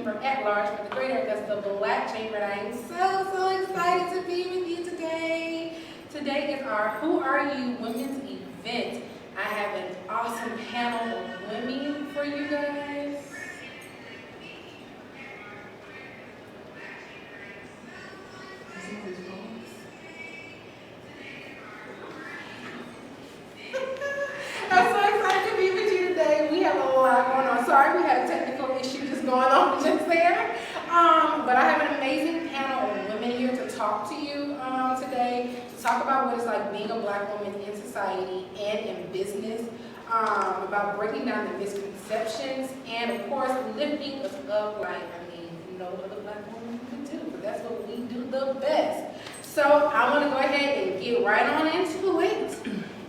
Member at Large for the Greater Augusta Black Chamber. And I am so excited to be with you today. Today is our Who Are You Women's event. I have an awesome panel of women for you guys. I'm so excited to be with you today. We have a lot going on. Sorry, we had a technical issue just going on just there. But I have an amazing panel of women here to talk to you today, to talk about what it's like being a Black woman in society and in business, about breaking down the misconceptions, and of course, lifting us up like, no other Black woman can do, but that's what we do the best. So I want to go ahead and get right on into it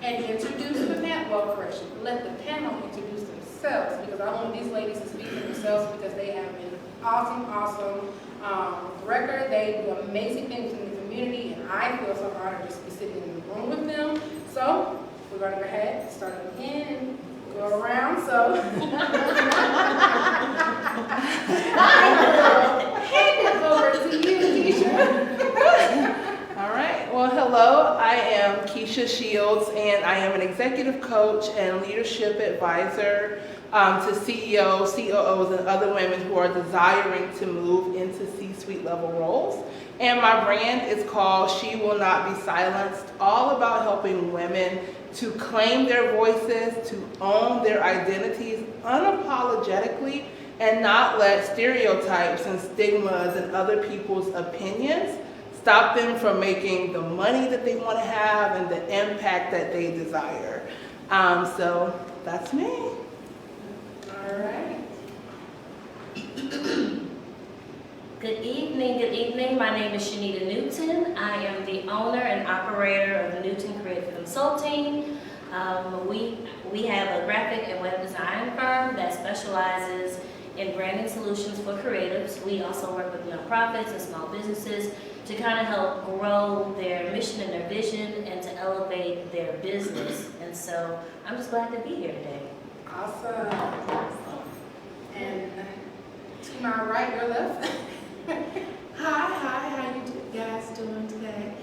and introduce the panel. Well, correction, let the panel introduce themselves, because I want these ladies to speak for themselves because they have an awesome record. They do amazing things in the community, and I feel so honored just to be sitting in the room with them. So we're going to go ahead and start again and go around. So hand it over to you, Keisha. All right. Well, hello. I am Keisha Shields, and I am an executive coach and leadership advisor to CEOs, COOs, and other women who are desiring to move into C-suite level roles. And my brand is called She Will Not Be Silenced, all about helping women to claim their voices, to own their identities unapologetically, and not let stereotypes and stigmas and other people's opinions stop them from making the money that they want to have and the impact that they desire. So that's me. All right. Good evening. My name is Shanita Newton. I am the owner and operator of Newton Creative Consulting. We have a graphic and web design firm that specializes in branding solutions for creatives. We also work with nonprofits and small businesses to kind of help grow their mission and their vision and to elevate their business. And so I'm just glad to be here today. Awesome. And to my right, your left. Hi, how you guys doing today?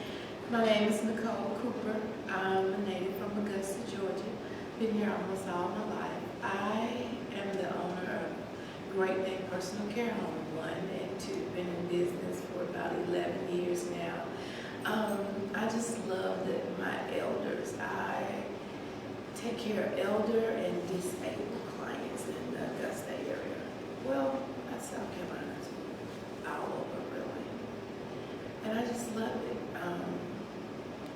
My name is Nicole Cooper. I'm a native from Augusta, Georgia. Been here almost all my life. I am the owner of Great Day Personal Care Home 1 and 2. Been in business for about 11 years now. I just love that my elders, I take care of elder and disabled clients in the Augusta area. Well, that's South Carolina too, all over really. And I just love it.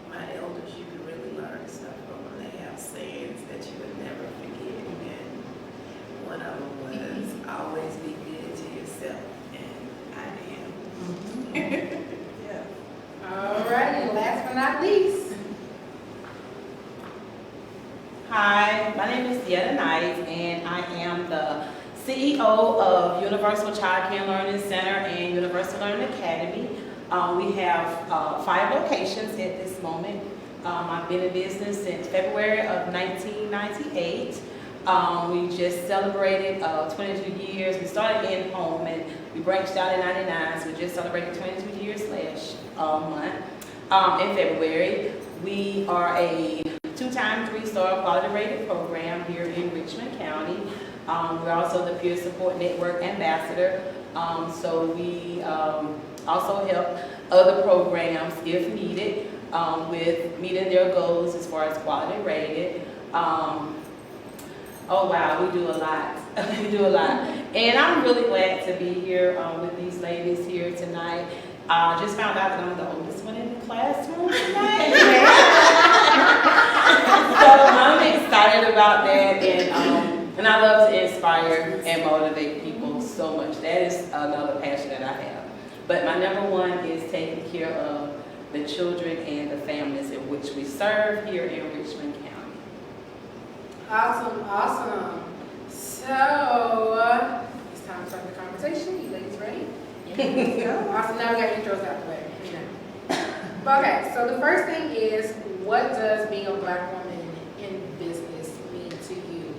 My elders, you can really learn stuff from them. They have sayings that you would never forget. And one of them was, always be good to yourself. And I am. Yeah. All right, and last but not least. Hi, my name is Shanita Newton, and I am the CEO of Universal Child Care Learning Center and Universal Learning Academy. We have 5 locations at this moment. I've been in business since February of 1998. We just celebrated 22 years. We started in home and we branched out in 99, so we just celebrated 22 years last month in February. We are a 2-time 3-star quality rated program here in Richmond County. We're also the Peer Support Network Ambassador, so we also help other programs, if needed, with meeting their goals as far as quality rated. Oh wow, we do a lot. We do a lot. And I'm really glad to be here with these ladies here tonight. I just found out that I'm the oldest one in the classroom tonight. So I'm excited about that, and I love to inspire and motivate people so much. That is another passion that I have. But my number one is taking care of the children and the families in which we serve here in Richmond County. Awesome. So, it's time to start the conversation. You ladies ready? Yeah. Awesome, now we got intros out the way. Okay, so the first thing is, what does being a Black woman in business mean to you?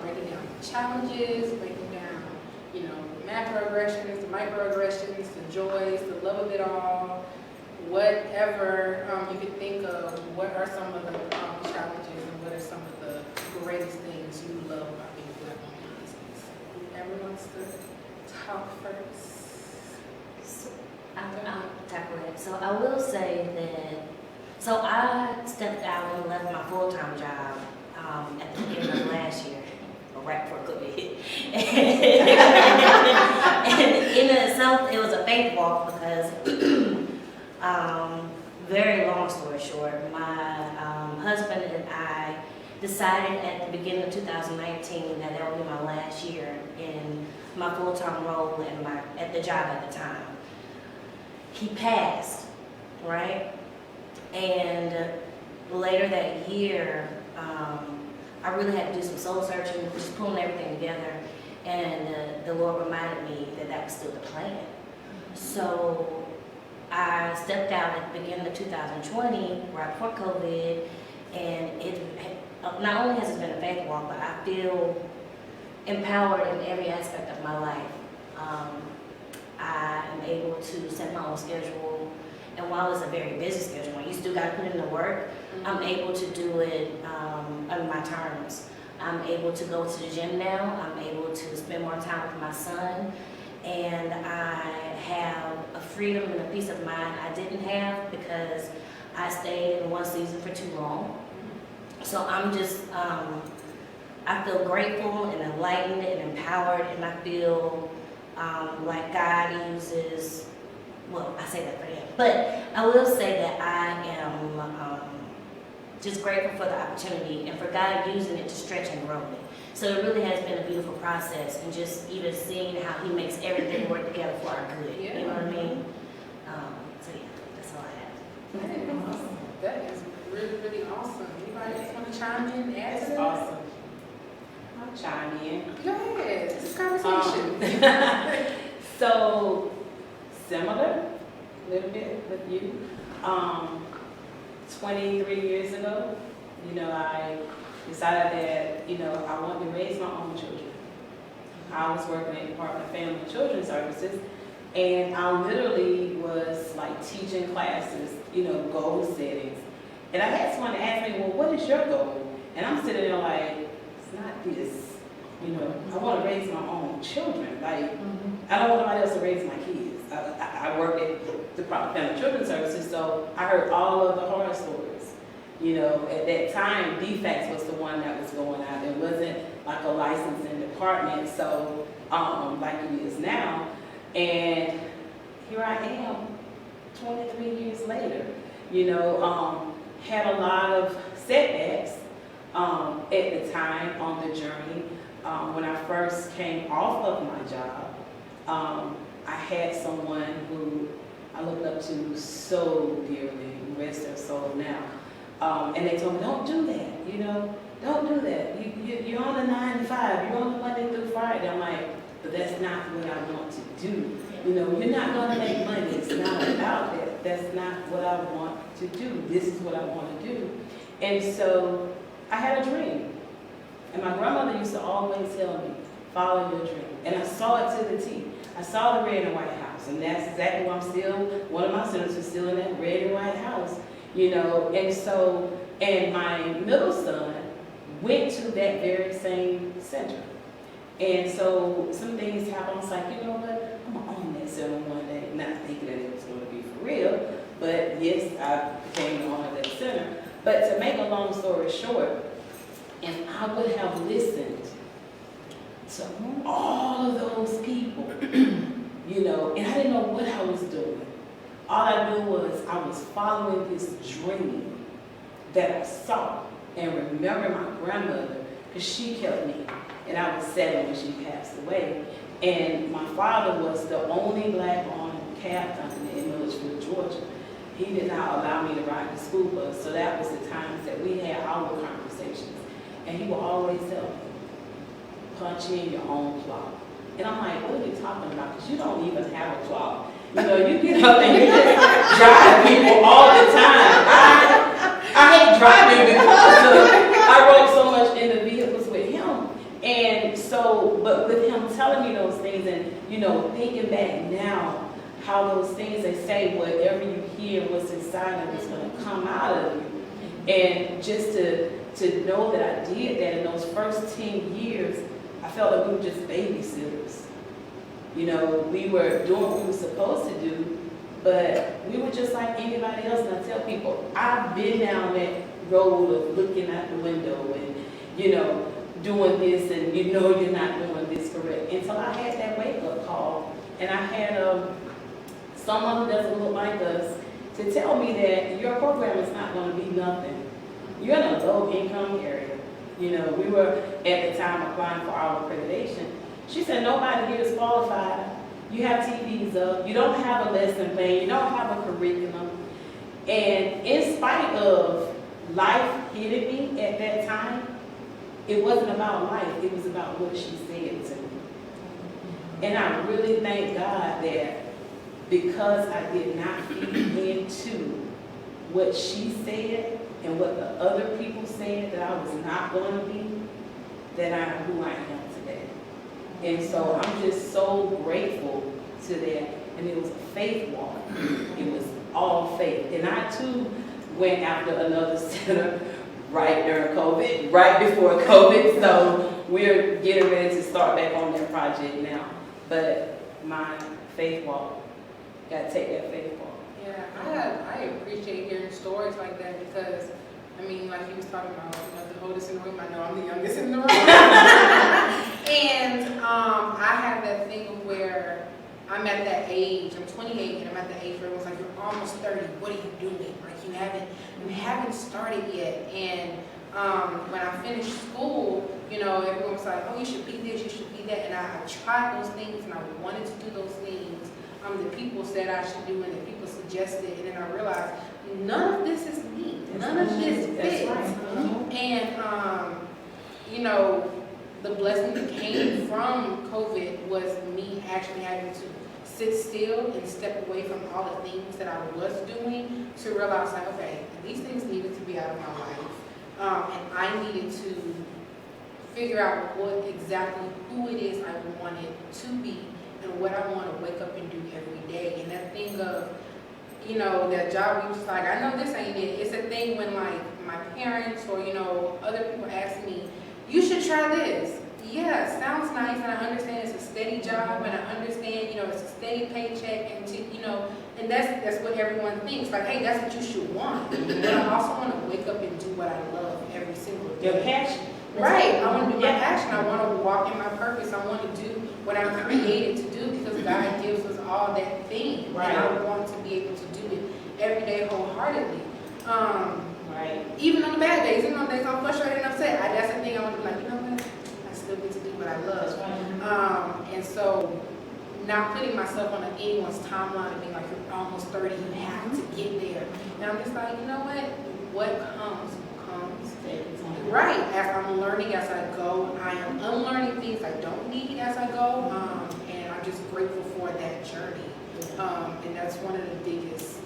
Breaking down challenges, breaking down, macroaggressions, the microaggressions, the joys, the love of it all, whatever you could think of. What are some of the challenges and what are some of the greatest things you love about being Black woman in business? Whoever wants to talk first. I'll tackle it. So I will say that, so I stepped out and left my full-time job at the beginning of last year, or right before COVID hit. And in itself, it was a faith walk because, very long story short, my husband and I decided at the beginning of 2019 that that would be my last year in my full-time role at the job at the time. He passed, right? And later that year, I really had to do some soul searching, just pulling everything together. And the Lord reminded me that that was still the plan. So I stepped out at the beginning of 2020, right before COVID, and it not only has it been a faith walk, but I feel empowered in every aspect of my life. I am able to set my own schedule, and while it's a very busy schedule, you still got to put in the work. I'm able to do it on my terms. I'm able to go to the gym now. I'm able to spend more time with my son, and I have a freedom and a peace of mind I didn't have because I stayed in one season for too long. So I'm just, I feel grateful and enlightened and empowered, and I feel like God uses, well, I say that for him, but I will say that I am just grateful for the opportunity and for God using it to stretch and grow me. So it really has been a beautiful process, and just even seeing how he makes everything work together for our good, you know what I mean? So yeah, that's all I have. That is awesome. That is really, really awesome. Anybody else want to chime in, add to That's that? awesome. I'll chime in. Go ahead, this is conversation. So, similar, a little bit with you. 23 years ago, I decided that, I wanted to raise my own children. I was working at the Department of Family and Children Services, and I literally was like teaching classes, goal settings. And I had someone ask me, well, what is your goal? And I'm sitting there like, it's not this. I want to raise my own children. Like, I don't want nobody else to raise my kids. I work at the Department of Family and Children Services, so I heard all of the horror stories. At that time, DFACS was the one that was going out. It wasn't like a licensing department, so like it is now. And here I am, 23 years later. Had a lot of setbacks at the time on the journey. When I first came off of my job, I had someone who I looked up to so dearly, who rest their soul now. And they told me, don't do that, don't do that. You're on the 9 to 5, you're on the Monday through Friday. I'm like, but that's not what I want to do. You're not going to make money. It's not about that. That's not what I want to do. This is what I want to do. And so I had a dream. And my grandmother used to always tell me, follow your dream. And I saw it to the T. I saw the red and white house. And that's exactly why I'm still, one of my students is still in that red and white house. And so, and my middle son went to that very same center. And so some things happened. I was like, you know what? I'm going to own that center one day. Not thinking that it was going to be for real, but yes, I became the owner of that center. But to make a long story short, and I would have listened to all of those people, and I didn't know what I was doing. All I knew was I was following this dream that I saw and remember my grandmother, because she kept me. And I was 7 when she passed away. And my father was the only black on captain in Milledgeville, Georgia. He did not allow me to ride the school bus, so that was the times that we had our conversations. And he would always tell me, punch in your own clock. And I'm like, what are you talking about? Because you don't even have a clock. You get up and you just drive people all the time. I hate driving because I rode so much in the vehicles with him. And so, but with him telling me those things and, you know, thinking back now, how those things they say, whatever you hear, what's inside of you is going to come out of you. And just to know that I did that in those first 10 years, I felt like we were just babysitters. You know, we were doing what we were supposed to do, but we were just like anybody else. And I tell people, I've been down that road of looking out the window and, you know, doing this and you know you're not doing this correct. Until I had that wake-up call and I had someone who doesn't look like us to tell me that your program is not going to be nothing. You're in a low-income area. You know, we were at the time applying for our accreditation. She said, nobody here is qualified. You have TVs up. You don't have a lesson plan. You don't have a curriculum. And in spite of life hitting me at that time, it wasn't about life. It was about what she said to me. And I really thank God that because I did not feed into what she said and what the other people said that I was not going to be, that I am who I am today. And so I'm just so grateful to that. And it was a faith walk. It was all faith. And I too went after another center right during COVID, right before COVID. So we're getting ready to start back on that project now. But my faith walk, got to take that faith walk. Yeah, I appreciate hearing stories like that because, I mean, like he was talking about, you know, the oldest in the room. I know I'm the youngest in the room. And I have that thing of where I'm at that age, I'm 28 and I'm at that age where everyone's like, you're almost 30, what are you doing? Like you haven't started yet. And when I finished school, you know, everyone was like, oh, you should be this, you should be that. And I tried those things and I wanted to do those things. The people said I should do and the people suggested, and then I realized none of this is me. None of this fits. Right. And you know, the blessing that came from COVID was me actually having to sit still and step away from all the things that I was doing to realize, like, okay, these things needed to be out of my life, and I needed to figure out what exactly who it is I wanted to be and what I want to wake up and do every day. And that thing of, you know, that job, we was like, I know this ain't it. It's a thing when like my parents or, you know, other people ask me, you should try this. Yeah, it sounds nice and I understand it's a steady job and I understand, you know, it's a steady paycheck and, you know, and that's what everyone thinks. Like, hey, that's what you should want. But I also want to wake up and do what I love every single day. Your passion. Right, I want to do my passion. I want to walk in my purpose. I want to do what I'm created to do because God gives us all that thing. Right. And I want to be able to do it every day wholeheartedly. Right. Even on the bad days, even on days I'm frustrated and upset, that's the thing I want to be like, you know what? I still get to do what I love. Right. And so not putting myself on anyone's timeline and being like, you're almost 30, you have to get there. And I'm just like, you know what comes. Right, as I'm learning as I go, I am unlearning things I don't need as I go, and I'm just grateful for that journey. And that's one of the biggest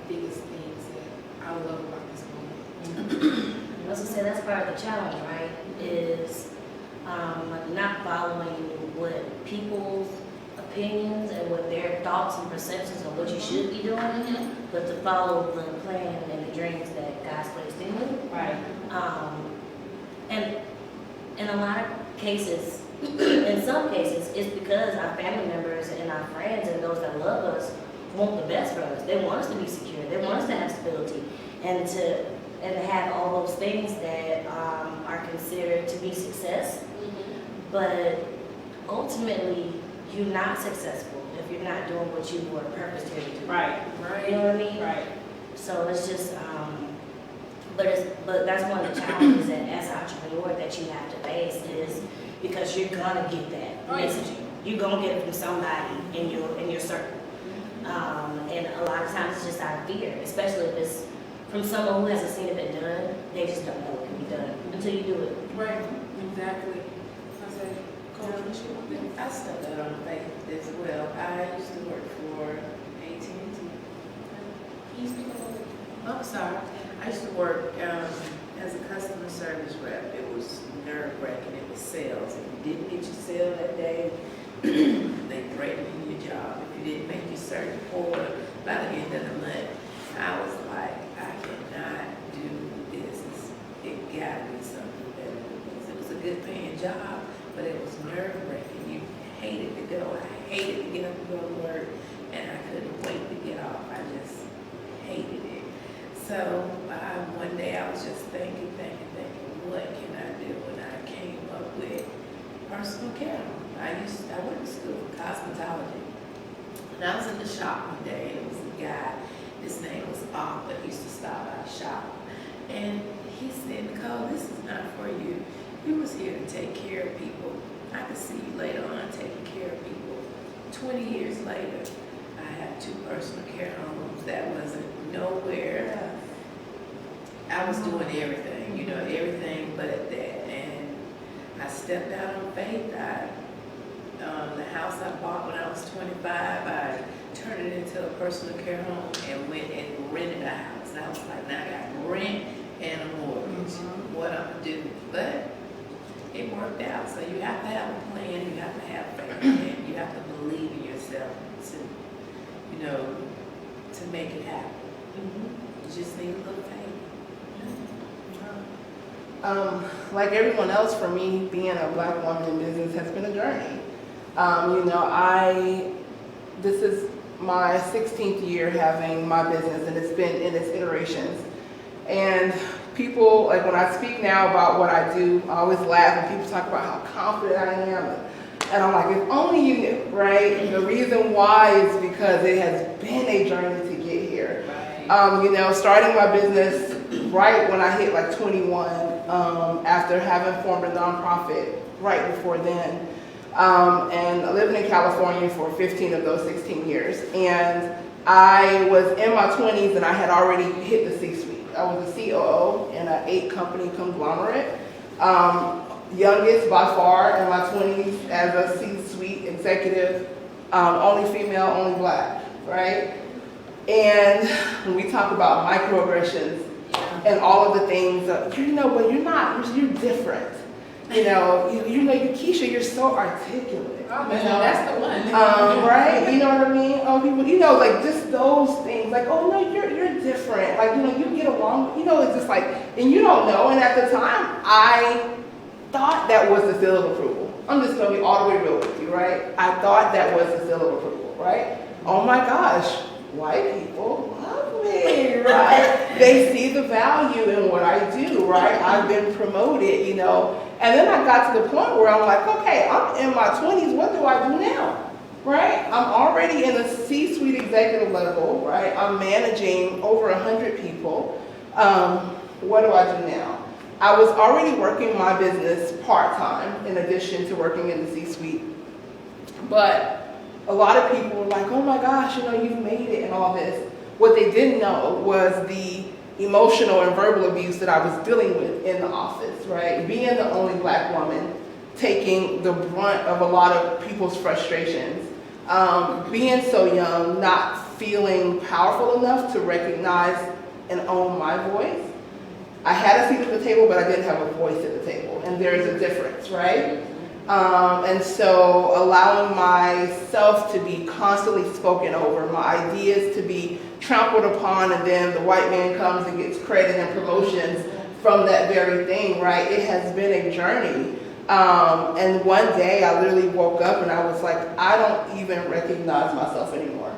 things that I love about this moment. I was gonna say that's part of the challenge, right? Is not following what people's opinions and what their thoughts and perceptions of what you should be doing, but to follow the plan and the dreams that God's placed in you. Right. And in a lot of cases, in some cases, it's because our family members and our friends and those that love us want the best for us. They want us to be secure. They want us to have stability and to have all those things that are considered to be success. But ultimately, you're not successful if you're not doing what you were purposed here to do. Right. You know what I mean? Right. So it's just, but that's one of the challenges that as an entrepreneur that you have to face is because you're gonna get that messaging. You're gonna get it from somebody in your circle. And a lot of times it's just out of fear, especially if it's from someone who hasn't seen it been done. They just don't know it can be done until you do it. Right, exactly. I stepped out on faith as well. I used to work for AT&T. Can you speak a little bit? I'm sorry. I used to work at as a customer service rep, it was nerve-wracking. It was sales. If you didn't get your sale that day, they threatened you your job. If you didn't make your certain order by the end of the month, I was like, I cannot do this. It gotta be something better than this. It was a good paying job, but it was nerve-wracking. You hated to go. I hated to get up and go to work, and I couldn't wait to get off. I just hated it. So one day I was just thinking, what can I do? And I came up with personal care. I went to school for cosmetology. And I was in the shop one day, and it was a guy, his name was Augusta, that used to stop by the shop. And he said, Nicole, this is not for you. You was here to take care of people. I could see you later on taking care of people. 20 years later, I have 2 personal care homes. That wasn't nowhere. I was doing everything, everything but that. And I stepped out on faith. The house I bought when I was 25, I turned it into a personal care home and went and rented a house. I was like, now I got rent and a mortgage. What I'm gonna do? But it worked out. So you have to have a plan. You have to have faith, and you have to believe in yourself to make it happen. You just need a little faith. Like everyone else, for me, being a Black woman in business has been a journey. This is my 16th year having my business, and it's been in its iterations. And people, like when I speak now about what I do, I always laugh when people talk about how confident I am. And I'm like, if only you knew, right? And the reason why is because it has been a journey to get here. Starting my business right when I hit like 21, after having formed a nonprofit right before then. And living in California for 15 of those 16 years. And I was in my 20s and I had already hit the C-suite. I was a COO in an 8-company conglomerate. Youngest by far in my 20s as a C-suite executive, only female, only Black, right? And when we talk about microaggressions and all of the things, but you're not, you're different. Keisha, you're so articulate. That's the one. Right? You know what I mean? Oh, people, like just those things. Like, oh no, you're different. Like, you get along. It's just like, and you don't know. And at the time, I thought that was the seal of approval. I'm just gonna be all the way real with you, right? I thought that was the seal of approval, right? Oh my gosh, white people love me, right? They see the value in what I do, right? I've been promoted, And then I got to the point where I'm like, okay, I'm in my 20s, what do I do now, right? I'm already in the C-suite executive level, right? I'm managing over 100 people. What do I do now? I was already working my business part-time in addition to working in the C-suite. But a lot of people were like, oh my gosh, you've made it and all this. What they didn't know was the emotional and verbal abuse that I was dealing with in the office, right? Being the only Black woman, taking the brunt of a lot of people's frustrations, being so young, not feeling powerful enough to recognize and own my voice. I had a seat at the table, but I didn't have a voice at the table, and there's a difference, right? And so allowing myself to be constantly spoken over, my ideas to be trampled upon, and then the white man comes and gets credit and promotions from that very thing, right? It has been a journey. And one day I literally woke up and I was like, I don't even recognize myself anymore,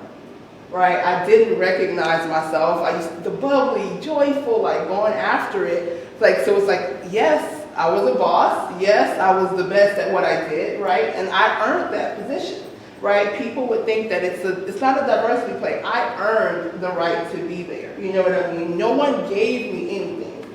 right? I didn't recognize myself. I used to be bubbly, joyful, like going after it. So it's like, yes, I was a boss. Yes, I was the best at what I did, right? And I earned that position, right? People would think that it's not a diversity play. I earned the right to be there. You know what I mean? No one gave me anything.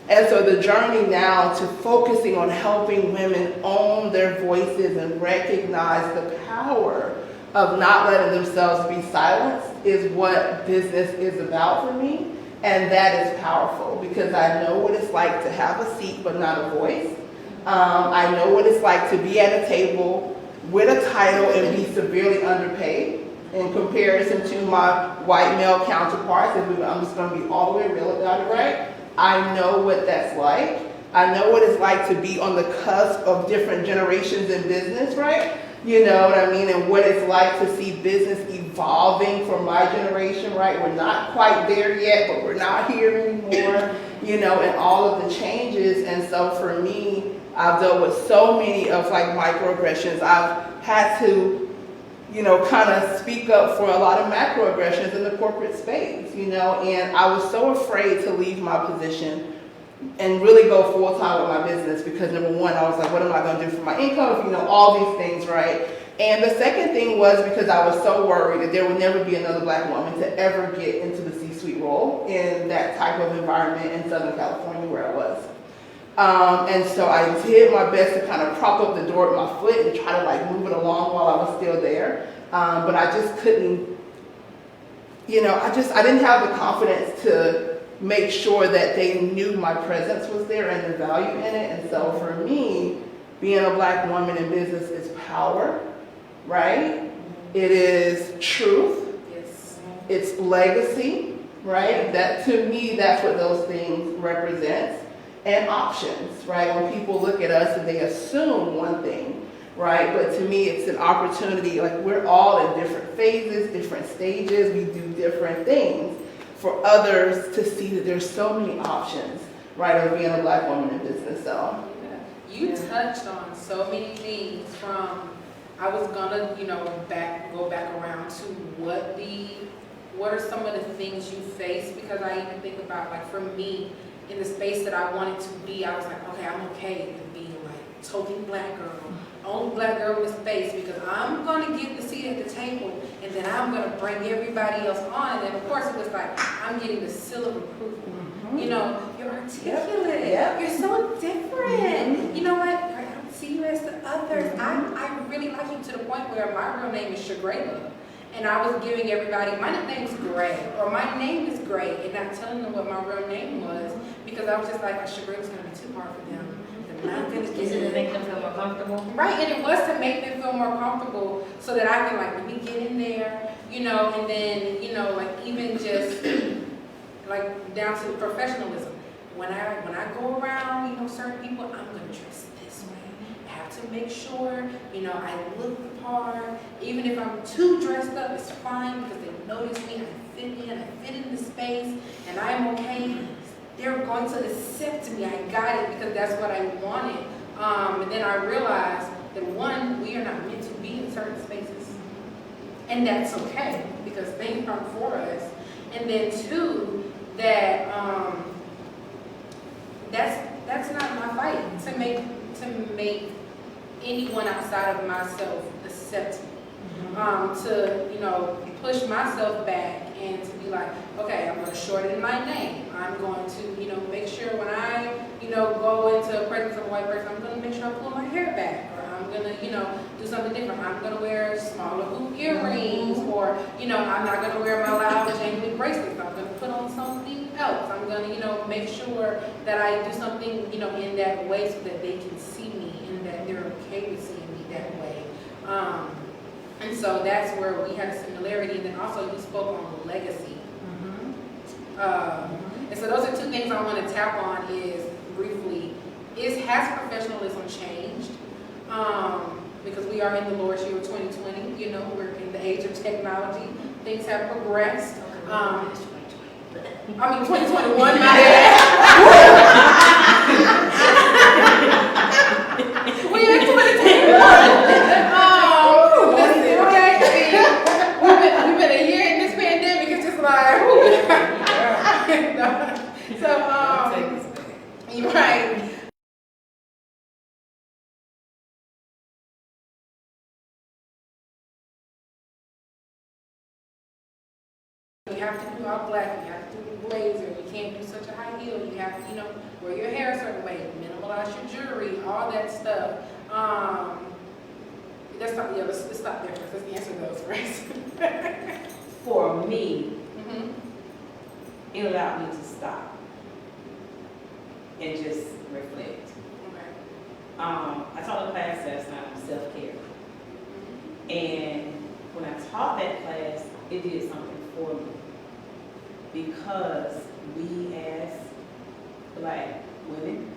And so the journey now to focusing on helping women own their voices and recognize the power of not letting themselves be silenced is what business is about for me. And that is powerful because I know what it's like to have a seat but not a voice. I know what it's like to be at a table with a title and be severely underpaid in comparison to my white male counterparts. I'm just going to be all the way real about it, right? I know what that's like. I know what it's like to be on the cusp of different generations in business, right? You know what I mean? And what it's like to see business evolving for my generation, right? We're not quite there yet, but we're not here anymore, you know, and all of the changes. And so for me, I've dealt with so many of like microaggressions. I've had to, you know, kind of speak up for a lot of macroaggressions in the corporate space, you know, and I was so afraid to leave my position and really go full time with my business because number one, I was like, what am I going to do for my income? If you know, all these things, right? And the second thing was because I was so worried that there would never be another black woman to ever get into the C-suite role in that type of environment in Southern California where I was. And so I did my best to kind of prop up the door with my foot and try to like move it along while I was still there. But I just couldn't, you know, I didn't have the confidence to make sure that they knew my presence was there and the value in it. And so for me, being a black woman in business is power, right? It is truth. Yes. It's legacy, right? That to me, that's what those things represent. And options, right? When people look at us and they assume one thing, right? But to me, it's an opportunity. Like we're all in different phases, different stages. We do different things for others to see that there's so many options, right, of being a black woman in business. So You touched on so many things from, I was gonna, you know, go back around to what are some of the things you face, because I even think about, like for me, in the space that I wanted to be, I was like, okay, I'm okay with being like token black girl, only black girl in the space, because I'm gonna get the seat at the table, and then I'm gonna bring everybody else on. And then of course it was like, I'm getting the seal of approval. You know, you're articulate. Yep. You're so different. You know what? I don't see you as the others. I really like you to the point where my real name is Shagrayla. And I was giving everybody, my name's Gray, or my name is Gray, and not telling them what my real name was, because I was just like, Shagrayla's gonna be too hard for them. They're not gonna get Is it to it. make them feel more comfortable? Right, and it was to make them feel more comfortable so that I can like, let me get in there, you know, and then, you know, like even just like down to professionalism. When I go around, you know, certain people, I'm gonna dress this way. I have to make sure, you know, I look the part. Even if I'm too dressed up, it's fine because they notice me. I fit in the space, and I'm okay. They're going to accept me. I got it because that's what I wanted. And then I realized that one, we are not meant to be in certain spaces, and that's okay because things aren't for us. And then two, that that's not my fight to make anyone outside of myself accept me. To, you know, push myself back and to be like, okay, I'm going to shorten my name. I'm going to, you know, make sure when I, you know, go into a presence of a white person, I'm going to make sure I pull my hair back, or I'm going to, you know, do something different. I'm going to wear smaller hoop earrings, or, you know, I'm not going to wear my loud jangly bracelets. I'm going to put on something else. I'm going to, you know, make sure that I do something, you know, in that way so that they can see me and that they're okay with seeing me that way. And so that's where we had a similarity. And then also you spoke on legacy. And so those are two things I want to tap on is briefly, has professionalism changed? Because we are in the Lord's year of 2020, you know, we're in the age of technology. Things have progressed. I mean 2021, my bad. We're in 2021. We've been a year in this pandemic. It's just like, you're right. You have to do all black. You have to do blazer. You can't do such a high heel. You have to, you know, wear your hair a certain way. Minimalize your jewelry. All that stuff. Let's stop there. Let's stop there first. Let's answer those first. For me, it allowed me to stop and just reflect. Okay. I taught a class last night on self-care. And when I taught that class, it did something for me. Because we as Black women,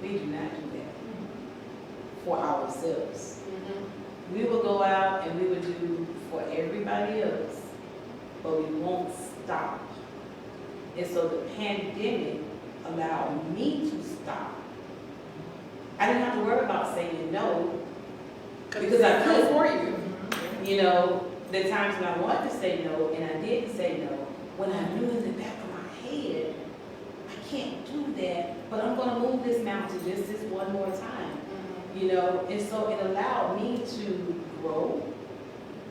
we do not do that for ourselves. We will go out and we will do for everybody else, but we won't stop. And so the pandemic allowed me to stop. I didn't have to worry about saying no because I could for you. You know, the times when I wanted to say no and I didn't say no, when I knew in the back of my head, I can't do that, but I'm going to move this mountain just this one more time. You know, and so it allowed me to grow.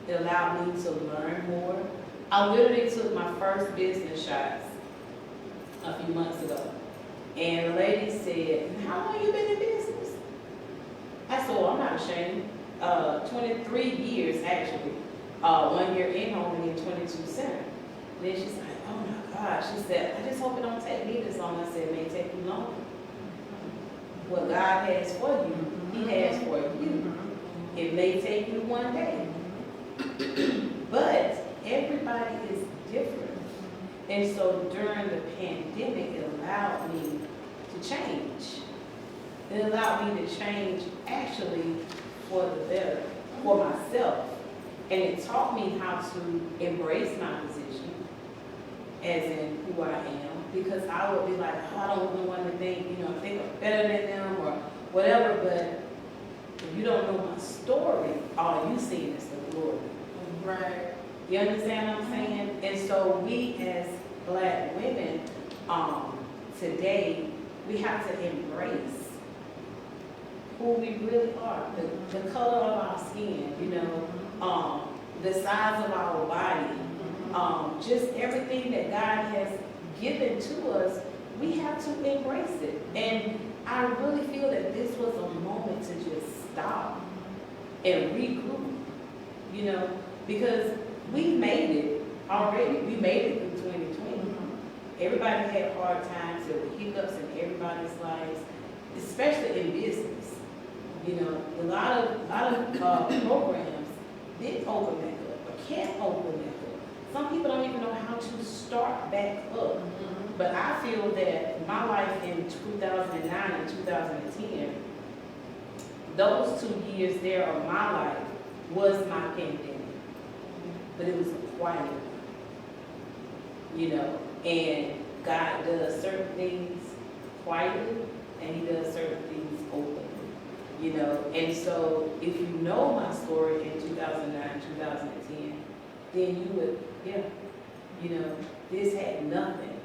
It allowed me to learn more. I literally took my first business shots a few months ago. And the lady said, how long you been in business? I said, well, I'm not ashamed. 23 years, actually. 1 year in home and then 22 center. Then she's like, oh my God. She said, I just hope it don't take me this long. I said, it may take you longer. What God has for you, He has for you. It may take you one day. But everybody is different. And so during the pandemic, it allowed me to change. It allowed me to change actually for the better, for myself. And it taught me how to embrace my position, as in who I am. Because I would be like, oh, I don't want to think, you know, think I'm better than them or whatever. But if you don't know my story, all you see is the glory. Right. You understand what I'm saying? And so we as Black women, today, we have to embrace who we really are. The color of our skin, you know, the size of our body, just everything that God has given to us, we have to embrace it. And I really feel that this was a moment to just stop and regroup, you know, because we made it already. We made it through 2020. Everybody had hard times. There were hiccups in everybody's lives, especially in business. You know, a lot of programs didn't open back up or can't open back up. Some people don't even know how to start back up. But I feel that my life in 2009 and 2010, those 2 years there of my life was my pandemic. But it was a quiet one, you know, and God does certain things quietly and He does certain things openly, you know. And so if you know my story in 2009, 2010, then you would, yeah, you know, this had nothing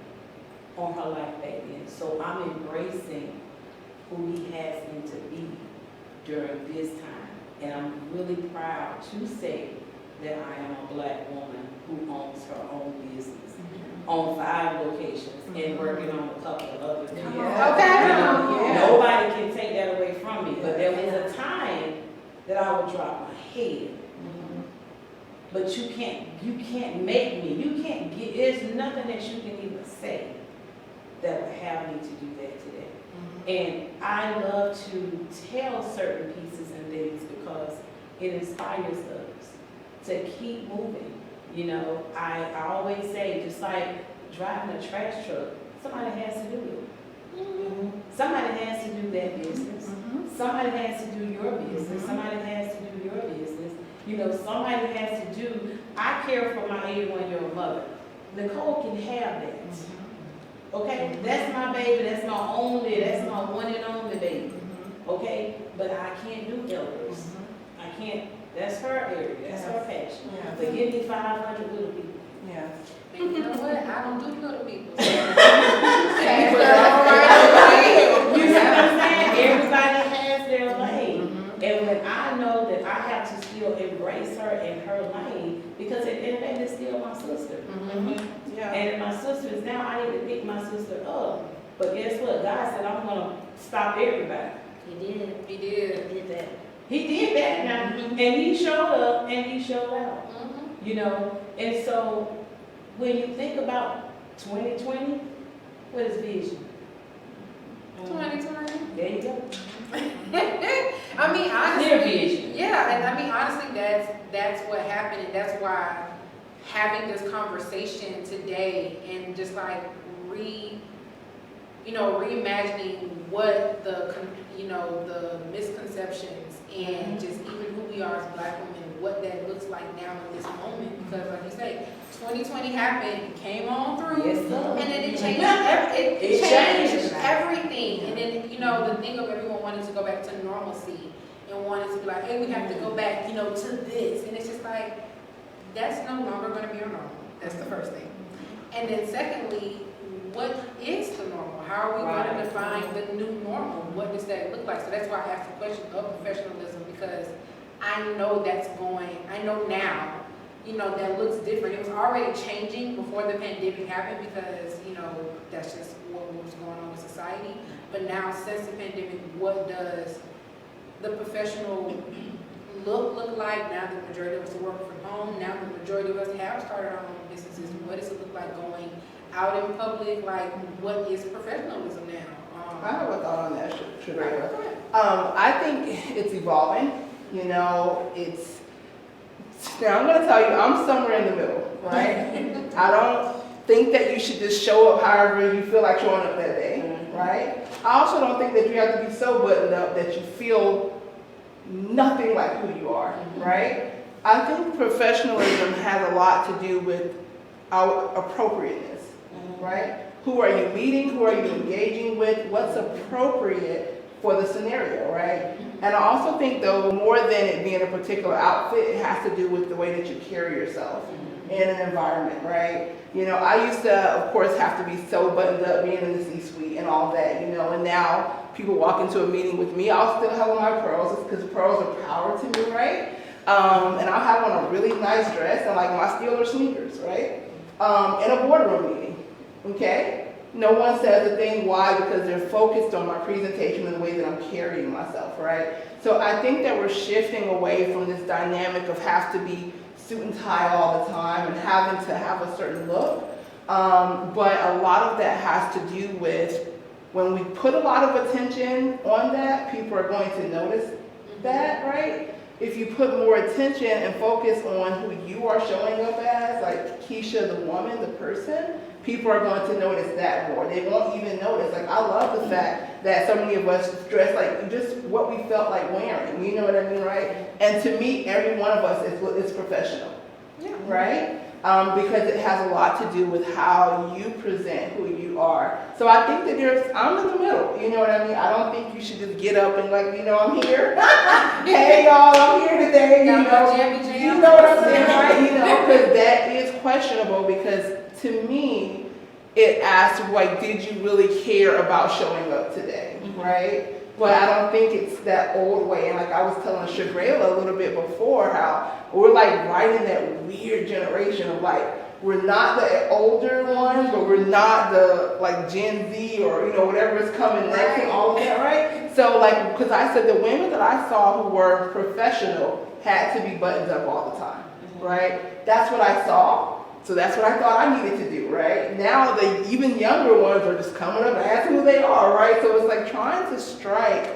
on her life back then. So I'm embracing who He has me to be during this time. And I'm really proud to say that I am a Black woman who owns her own business, on 5 locations, and working on a couple of others. Okay. Nobody can take that away from me. But there was a time that I would drop my head. But you can't make me. You can't get. There's nothing that you can even say that would have me to do that today. And I love to tell certain pieces and things because it inspires others to keep moving. You know, I always say, just like driving a trash truck, somebody has to do it. Somebody has to do that business. Somebody has to do your business. Somebody has to do your business. You know, somebody has to do, I care for my 81-year-old mother. Nicole can have that. Okay? That's my baby. That's my one and only baby. Okay? But I can't do elders. I can't. That's her area. That's her passion. But give me 500 little people. You know what? I don't do little people. You see what I'm saying? Everybody has their lane. And when I know that I have to still embrace her in her lane, because at the end of the day, it's still my sister. And my sister is now, I need to pick my sister up. But guess what? God said, I'm going to stop everybody. He did. He did. He did that. He did that now. And He showed up and He showed out. You know? And so when you think about 2020, what is vision? 2020. There you go. I mean, honestly, Clear vision. yeah, and I mean, honestly, that's what happened, and that's why having this conversation today and just like reimagining what the misconceptions and just even who we are as Black women, what that looks like now in this moment. Because like you say, 2020 happened, came on through, Yes, sir. and then it changed. It changed changed. everything. And then the thing of everyone wanted to go back to normalcy and wanted to be like, hey, we have to go back, to this. And it's just like, that's no longer going to be our normal. That's the first thing. And then secondly, what is the normal? How are we going to define the new normal? What does that look like? So that's why I asked the question of professionalism, because I know now, that looks different. It was already changing before the pandemic happened because, that's just what was going on in society. But now since the pandemic, what does the professional look like? Now the majority of us are working from home. Now the majority of us have started our own businesses. What does it look like going out in public? Like, what is professionalism now? I have a thought on that, Shanita. I think it's evolving. Now I'm going to tell you, I'm somewhere in the middle, right? I don't think that you should just show up however you feel like showing up that day, right? I also don't think that you have to be so buttoned up that you feel nothing like who you are, right? I think professionalism has a lot to do with our appropriateness, right? Who are you meeting? Who are you engaging with? What's appropriate for the scenario, right? And I also think, though, more than it being a particular outfit, it has to do with the way that you carry yourself in an environment, right? I used to, of course, have to be so buttoned up being in the C-suite and all that, and now people walk into a meeting with me, I'll still have on my pearls because pearls are power to me, right? And I'll have on a really nice dress and like my Steeler sneakers, right? In a boardroom meeting, okay? No one says a thing. Why? Because they're focused on my presentation and the way that I'm carrying myself, right? So I think that we're shifting away from this dynamic of have to be suit and tie all the time and having to have a certain look. But a lot of that has to do with when we put a lot of attention on that, people are going to notice that, right? If you put more attention and focus on who you are showing up as, like Keisha, the woman, the person, people are going to notice that more. They won't even notice. Like, I love the fact that so many of us dress like just what we felt like wearing. You know what I mean, right? And to me, every one of us is professional, right? Because it has a lot to do with how you present who you are. So I think that I'm in the middle. You know what I mean? I don't think you should just get up and like, I'm here. Hey y'all, I'm here today. You know what I'm saying, right? Because that is questionable, because to me, it asks, like, did you really care about showing up today, right? But I don't think it's that old way. And like I was telling Shagrayla a little bit before, how we're like right in that weird generation of like, we're not the older ones, but we're not the like Gen Z or, whatever is coming next and all of that, right? So like, because I said the women that I saw who were professional had to be buttoned up all the time, right? That's what I saw. So that's what I thought I needed to do, right? Now the even younger ones are just coming up and asking who they are, right? So it's like trying to strike,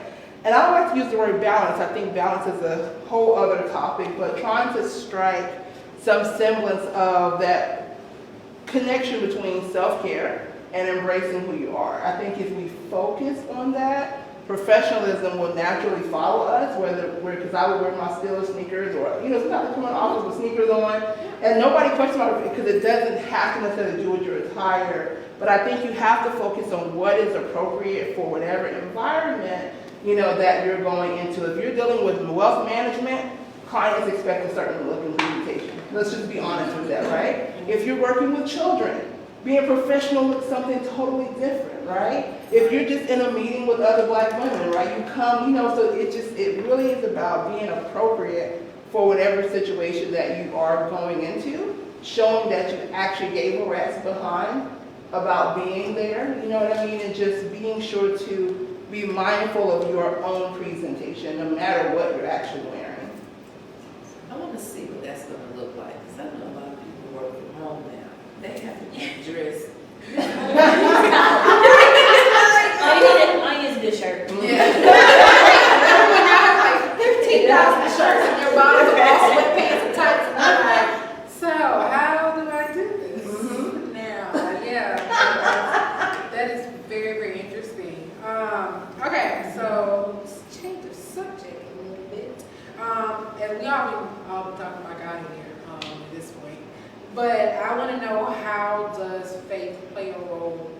and I don't like to use the word balance. I think balance is a whole other topic, but trying to strike some semblance of that connection between self-care and embracing who you are. I think if we focus on that, professionalism will naturally follow us, because I would wear my Steeler sneakers, or sometimes I come in the office with sneakers on, and nobody questions about it because it doesn't have to necessarily do with your attire. But I think you have to focus on what is appropriate for whatever environment that you're going into. If you're dealing with wealth management, clients expect a certain look and presentation. Let's just be honest with that, right? If you're working with children, being professional looks something totally different, right? If you're just in a meeting with other Black women, right, you come, so it really is about being appropriate for whatever situation that you are going into, showing that you actually gave a rat's behind about being there, you know what I mean, and just being sure to be mindful of your own presentation, no matter what you're actually wearing. I want to see what that's going to look like, because I know a lot of people work from home now. They have to get dressed. I use a good shirt. Like 15,000 shirts in your bottom, all sweatpants and tights, and I'm like, so how do I do this now? That is very, very as we all been talking about God in here at this point, but I want to know, how does faith play a role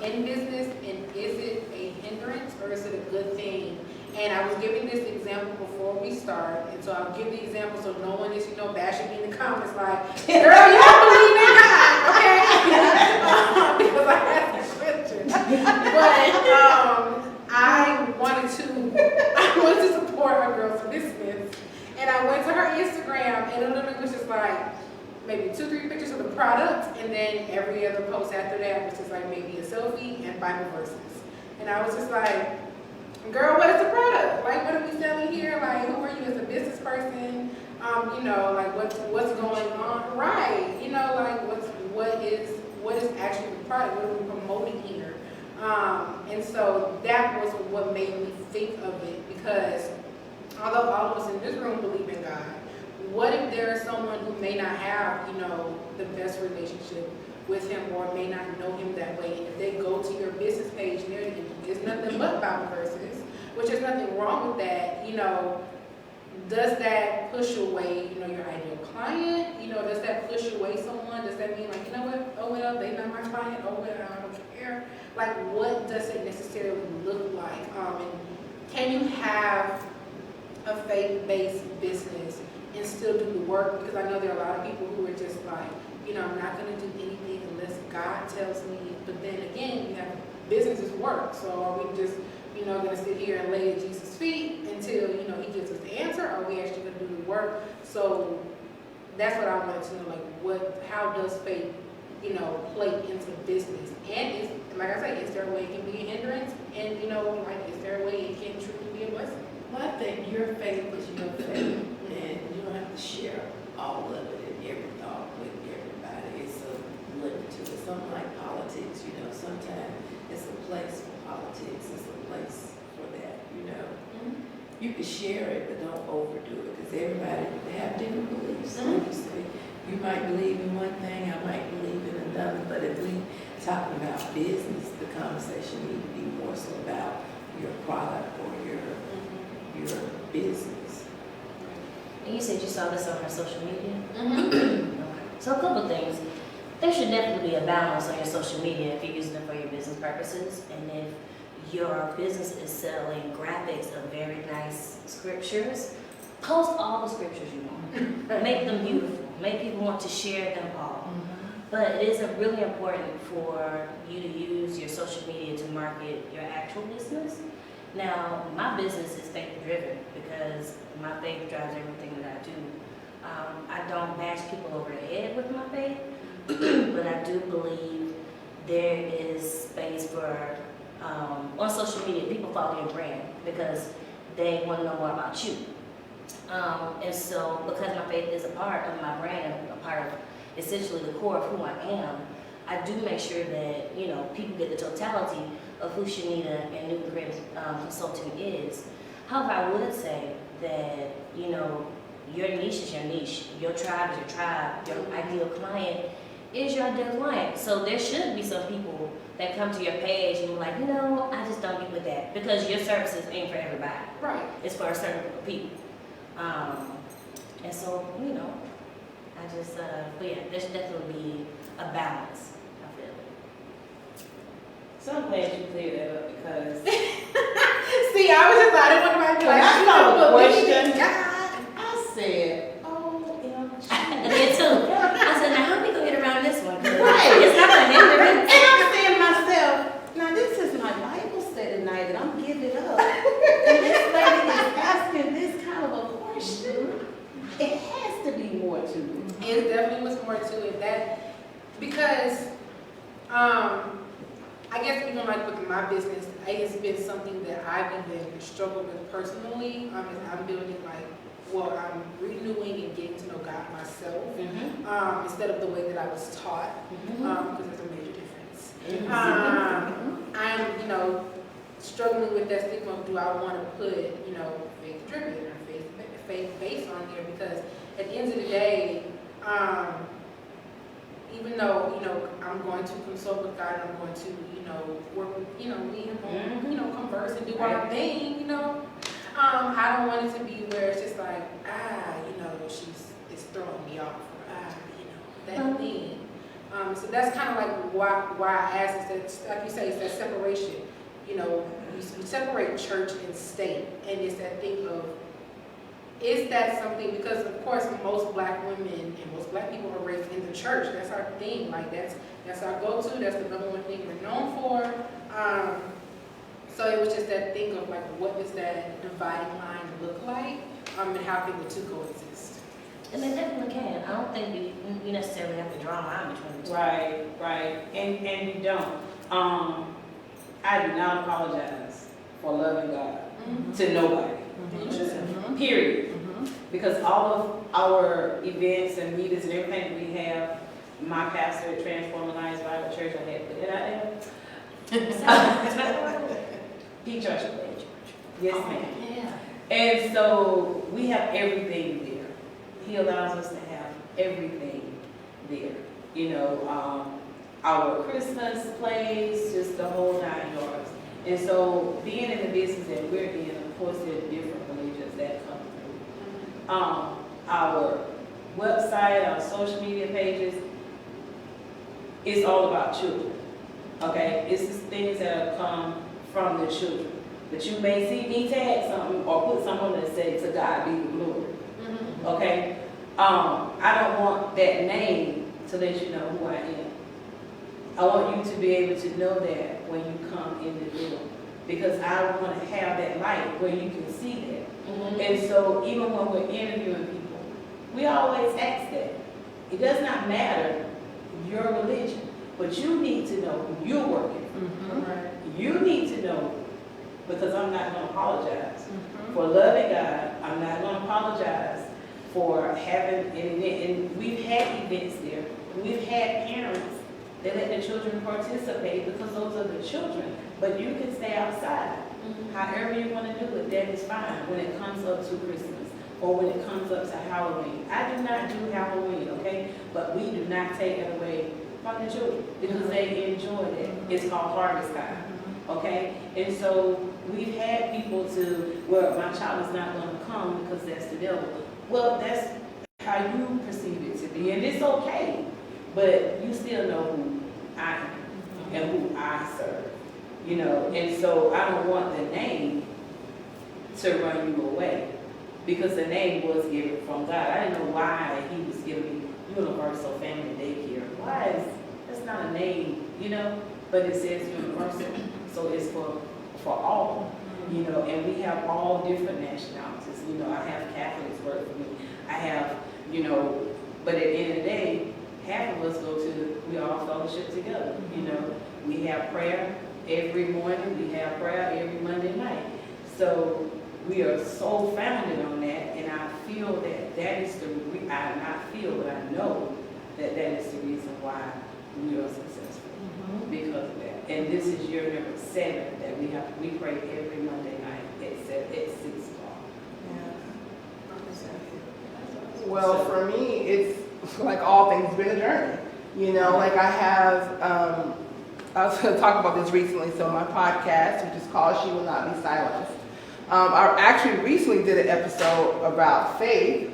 in business, and is it a hindrance or is it a good thing? And I was giving this example before we start, and so I'll give the example so no one is, bashing me in the comments like, girl, you don't believe in God, okay? Because I asked the question. But I wanted to support my girl's business, and I went to her Instagram, and it literally was just like maybe 2-3 pictures of the product, and then every other post after that was just like maybe a selfie and Bible verses. And I was just like, girl, what is the product? Like, what are we selling here? Like, who are you as a business person? Like what's going on? Right. Like what is actually the product? What are we promoting here? And so that was what made me think of it, because although all of us in this room believe in God, what if there is someone who may not have, the best relationship with him, or may not know him that way, and if they go to your business page and there's nothing but Bible verses, which is nothing wrong with that, does that push away, your ideal client? Does that push away someone? Does that mean like, you know what, oh well, they not my client, oh well, I don't care. Like, what does it necessarily look like? And can you have a faith-based business and still do the work? Because I know there are a lot of people who are just like, I'm not going to do anything unless God tells me. But then again, you have businesses work. So are we just, going to sit here and lay at Jesus' feet until, he gives us the answer? Or are we actually going to do the work? So that's what I wanted to know, like, how does faith, play into business? And is, like I say, is there a way it can be a hindrance? And, is there a way it can truly be a blessing? Well, I think your faith is your faith, and you don't have to share all of it and every thought with everybody. It's a limit to it. Something like politics, sometimes it's a place for politics. It's a place for that, You can share it, but don't overdo it, because everybody have different beliefs. Like you say, you might believe in one thing, I might believe in another, but if we talking about business, the conversation need to be more so about your product or your business. And you said you saw this on her social media? Mm-hmm. Okay. So a couple things. There should definitely be a balance on your social media if you're using it for your business purposes. And if your business is selling graphics of very nice scriptures, post all the scriptures you want. Make them beautiful. Make people want to share them all. But it is really important for you to use your social media to market your actual business. Now, my business is faith-driven because my faith drives everything that I do. I don't bash people over the head with my faith, but I do believe there is space for, on social media, people follow your brand because they want to know more about you. And so, because my faith is a part of my brand, a part of essentially the core of who I am, I do make sure that, people get the totality of who Shanita and Newton Creative Consulting is. However, I would say that, your niche is your niche, your tribe is your tribe, your ideal client is your ideal client. So there should be some people that come to your page and you're like, I just don't get with that, because your services ain't for everybody. Right. It's for a certain group of people. And so, I just, but yeah, there should definitely be a balance, I feel. So I'm glad you cleared that up, because See, I was just I didn't want to be like, I saw the question. God. I said, OMG. I did too. I said, now how we gonna get around this one? 'Cause Right. It's not gonna hinder it. And I'm saying to myself, now this is my Bible study night and I'm giving up. And this lady is asking this kind of a question. It has to be more to it. It definitely was more to it, because I guess even like with my business, it's been something that I've even struggled with personally. As I'm building I'm renewing and getting to know God myself, instead of the way that I was taught, because there's a major difference. I'm, struggling with that stigma of, do I want to put, faith-driven or faith-based on there, because at the end of the day, even though, I'm going to consult with God, I'm going to, work with, me and him, converse and do our thing, I don't want it to be where it's just like, just throwing me off, that thing. So that's kind of like why I asked is that, like you say, it's that separation. We separate church and state, and it's that thing of, is that something, because of course most black women and most black people are raised in the church. That's our thing, like that's our go-to, that's the number one thing we're known for. So it was just that thing of like, what does that dividing line look like, and how can the two coexist? And they definitely can. I don't think you necessarily have to draw a line between the two. Right. And you don't. I do not apologize for loving God to nobody. Period. Because all of our events and meetings and everything that we have, my pastor at Transforming Lives Bible Church, I had put it out there. Peak Church. Yes, ma'am. Yeah. And so we have everything there. He allows us to have everything there. Our Christmas plays, just the whole 9 yards. And so being in the business that we're in, of course, there are different religions that come through. Our website, our social media pages, it's all about children. Okay? It's just things that have come from the children. But you may see me tag something or put something that says, "To God be the glory." Okay? I don't want that name to let you know who I am. I want you to be able to know that when you come in the door, because I want to have that light where you can see that. And so even when we're interviewing people, we always ask that. It does not matter your religion, but you need to know who you're working for. You need to know, because I'm not going to apologize for loving God. I'm not going to apologize for having an event. And we've had events there. We've had parents that let the children participate because those are the children. But you can stay outside. However you want to do it, that is fine when it comes up to Christmas or when it comes up to Halloween. I do not do Halloween, okay? But we do not take it away from the children because they enjoy it. It's called harvest time, okay? And so we've had people my child is not going to come because that's the devil. Well, that's how you perceive it to be, and it's okay. But you still know who I am and who I serve, And so I don't want the name to run you away because the name was given from God. I didn't know why He was giving me Universal Family Daycare. That's not a name, but it says universal, so it's for all, And we have all different nationalities. I have Catholics work for me. I have, but at the end of the day, half of us we all fellowship together, We have prayer every morning, we have prayer every Monday night. So we are so founded on that, and I feel that is I know that is the reason why we are successful, because of that. And this is year number 7 that we pray every Monday night at 6 o'clock. Well, for me, it's like all things been a journey. Like I was going to talk about this recently. So my podcast, which is called She Will Not Be Silenced. I actually recently did an episode about faith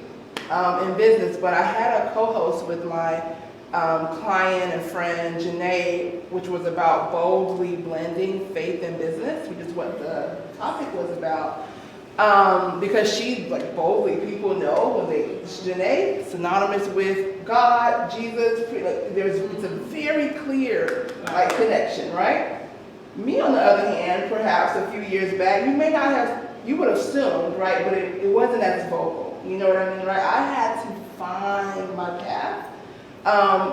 in business, but I had a co-host with my client and friend, Janae, which was about boldly blending faith and business, which is what the topic was about. Because she, boldly, people know when Janae, synonymous with God, Jesus, it's a very clear, connection, right? Me, on the other hand, perhaps a few years back, you would have assumed, right, but it wasn't as vocal, you know what I mean, right? I had to find my path,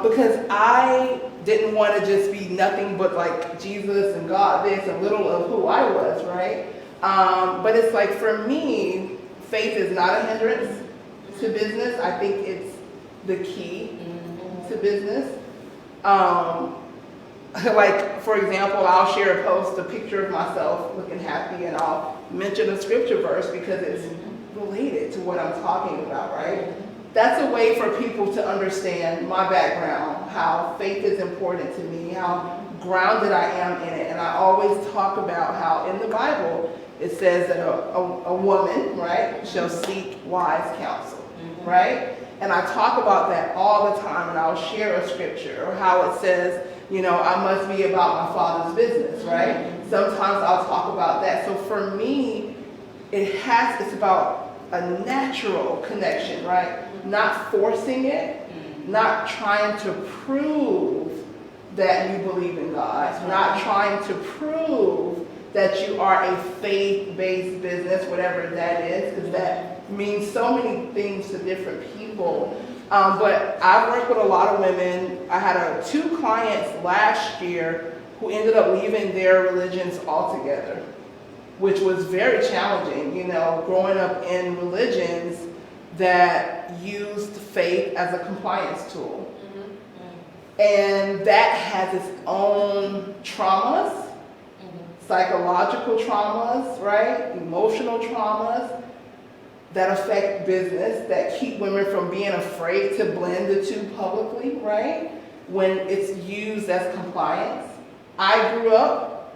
because I didn't want to just be nothing but Jesus and God this and little of who I was, right? But it's for me, faith is not a hindrance to business. I think it's the key to business. For example, I'll share a picture of myself looking happy, and I'll mention a scripture verse because it's related to what I'm talking about, right? That's a way for people to understand my background, how faith is important to me, how grounded I am in it. And I always talk about how in the Bible, it says that a woman, right, shall seek wise counsel, right? And I talk about that all the time, and I'll share a scripture or how it says, you know, I must be about my Father's business, right? Sometimes I'll talk about that. So for me, it's about a natural connection, right? Not forcing it, not trying to prove that you believe in God, not trying to prove that you are a faith-based business, whatever that is, because that means so many things to different people. But I've worked with a lot of women. I had 2 clients last year who ended up leaving their religions altogether, which was very challenging, you know, growing up in religions that used faith as a compliance tool. And that has its own traumas, psychological traumas, right? Emotional traumas that affect business, that keep women from being afraid to blend the two publicly, right? When it's used as compliance. I grew up,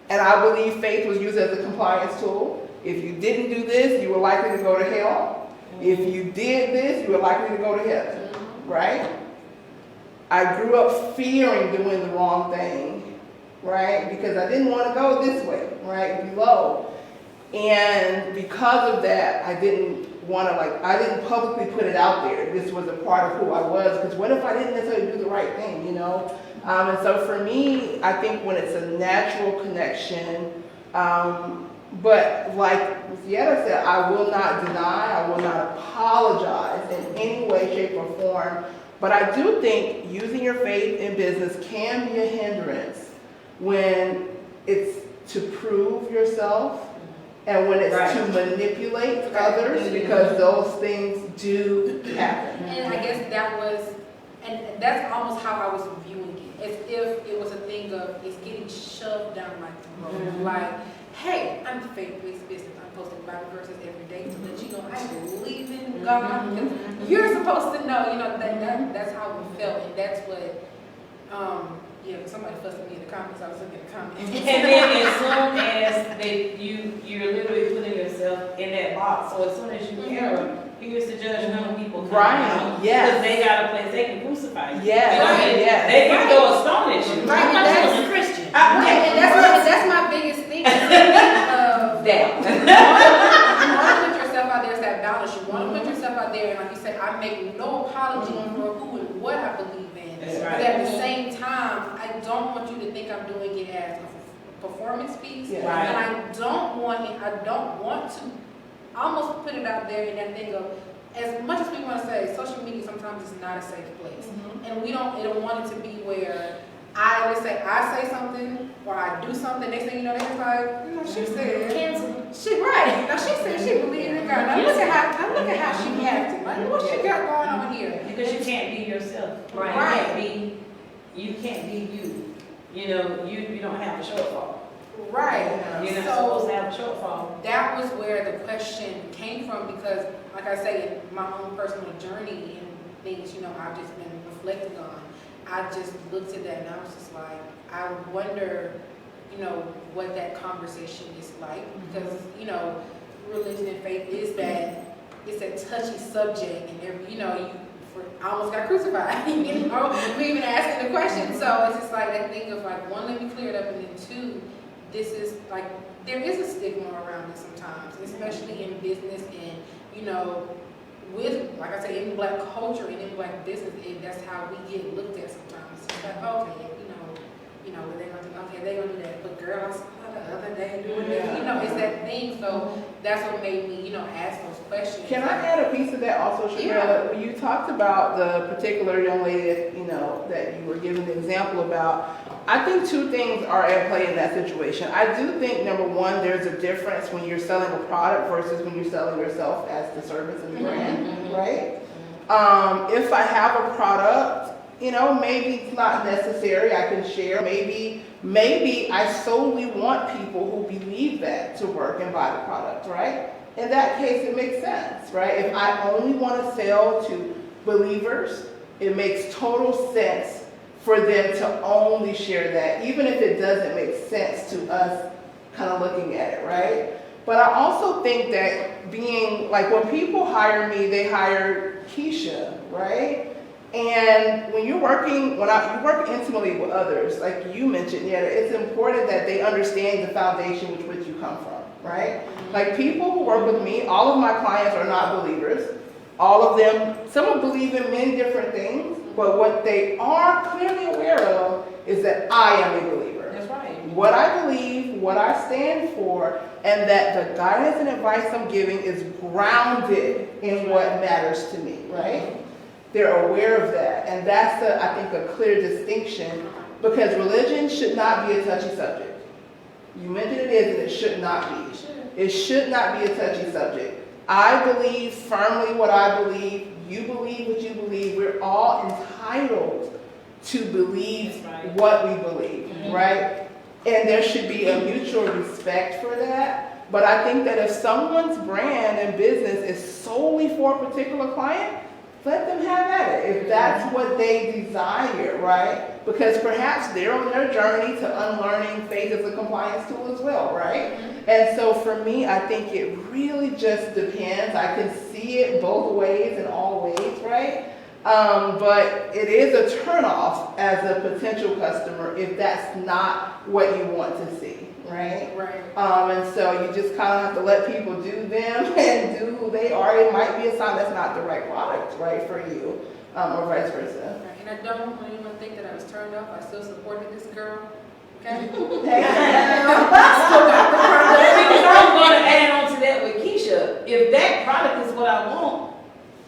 and I believe faith was used as a compliance tool. If you didn't do this, you were likely to go to hell. If you did this, you were likely to go to heaven, right? I grew up fearing doing the wrong thing, right? Because I didn't want to go this way, right? Below. And because of that, I didn't want to, I didn't publicly put it out there. This was a part of who I was. Because what if I didn't necessarily do the right thing, you know? And so for me, I think when it's a natural connection, but like Yetta said, I will not deny, I will not apologize in any way, shape, or form. But I do think using your faith in business can be a hindrance when it's to prove yourself and when it's to manipulate others, because those things do happen. And I guess that's almost how I was viewing it, as if it was a thing of it's getting shoved down my throat. Like, hey, I'm a faith-based business. I'm posting Bible verses every day to let you know I believe in God. You're supposed to know, you know, that's how we felt, and that's what, somebody fussed at me in the comments. I was looking at the comments. And then as soon as you're literally putting yourself in that box, so as soon as you err, you get to judge young people. Right, yes. Because they got a place they can crucify you. Yes, You know what I mean? yes. They can throw a stone at you. Right, and that's a Christian. And that's my biggest thing. Of Damn. you want to put yourself out there as that balance. You want to put yourself out there, and like you said, I make no apology for who and what I believe in. That's right. But at the same time, I don't want you to think I'm doing it as a performance piece, Yeah. Right. and I don't want to almost put it out there in that thing of, as much as we want to say, social media sometimes is not a safe place, and we don't want it to be where I say something or I do something. Next thing you know, they're just like, she said, Cancel. she right. Now she said she believed in God. Now look at how she acted. Like, what she got going on here? Because you can't be yourself. Right. You can't be you. You know, you don't have a shortfall. Right. You're not So supposed to have a shortfall. that was where the question came from, because, like I say, in my own personal journey and things, I've just been reflecting on. I just looked at that and I was just like, I wonder, what that conversation is like, because, religion and faith is that, it's a touchy subject, and I almost got crucified, for even asking the question. So it's just like that thing of like, one, let me clear it up, and then two, this is like, there is a stigma around it sometimes, especially in business and, with, like I say, in Black culture and in Black business, that's how we get looked at sometimes. It's like, okay, what they're gonna do, okay, they're gonna do that, but girl, I saw her the other day doing this, it's that thing. So that's what made me, ask those questions. Can I add a piece of that also, Shanita? Yeah. You talked about the particular young lady, that you were giving the example about. I think two things are at play in that situation. I do think, number one, there's a difference when you're selling a product versus when you're selling yourself as the service and the brand, right? If I have a product, maybe it's not necessary, I can share. Maybe I solely want people who believe that to work and buy the product, right? In that case, it makes sense, right? If I only want to sell to believers, it makes total sense for them to only share that, even if it doesn't make sense to us kind of looking at it, right? But I also think that being, like, when people hire me, they hire Keisha, right? And when you're working, you work intimately with others, like you mentioned, yeah, it's important that they understand the foundation with which you come from, right? Like, people who work with me, all of my clients are not believers. All of them, some will believe in many different things, but what they are clearly aware of is that I am a believer. That's right. What I believe, what I stand for, and that the guidance and advice I'm giving is grounded in what matters to me, right? They're aware of that, and that's, I think, a clear distinction, because religion should not be a touchy subject. You mentioned it is, and it should not be. It should not be a touchy subject. I believe firmly what I believe. You believe what you believe. We're all entitled to believe what we believe, right? And there should be a mutual respect for that. But I think that if someone's brand and business is solely for a particular client, let them have at it, if that's what they desire, right? Because perhaps they're on their journey to unlearning faith as a compliance tool as well, right? And so for me, I think it really just depends. I can see it both ways and all ways, right? But it is a turnoff as a potential customer if that's not what you want to see, right? Right. And so you just kind of have to let people do them and do who they are. It might be a sign that's not the right product, right, for you, or vice versa. Right. And I don't want anyone to think that I was turned off. I still supported this girl. Okay? Still got the product. I'm going to add on to that with Keisha. If that product is what I want,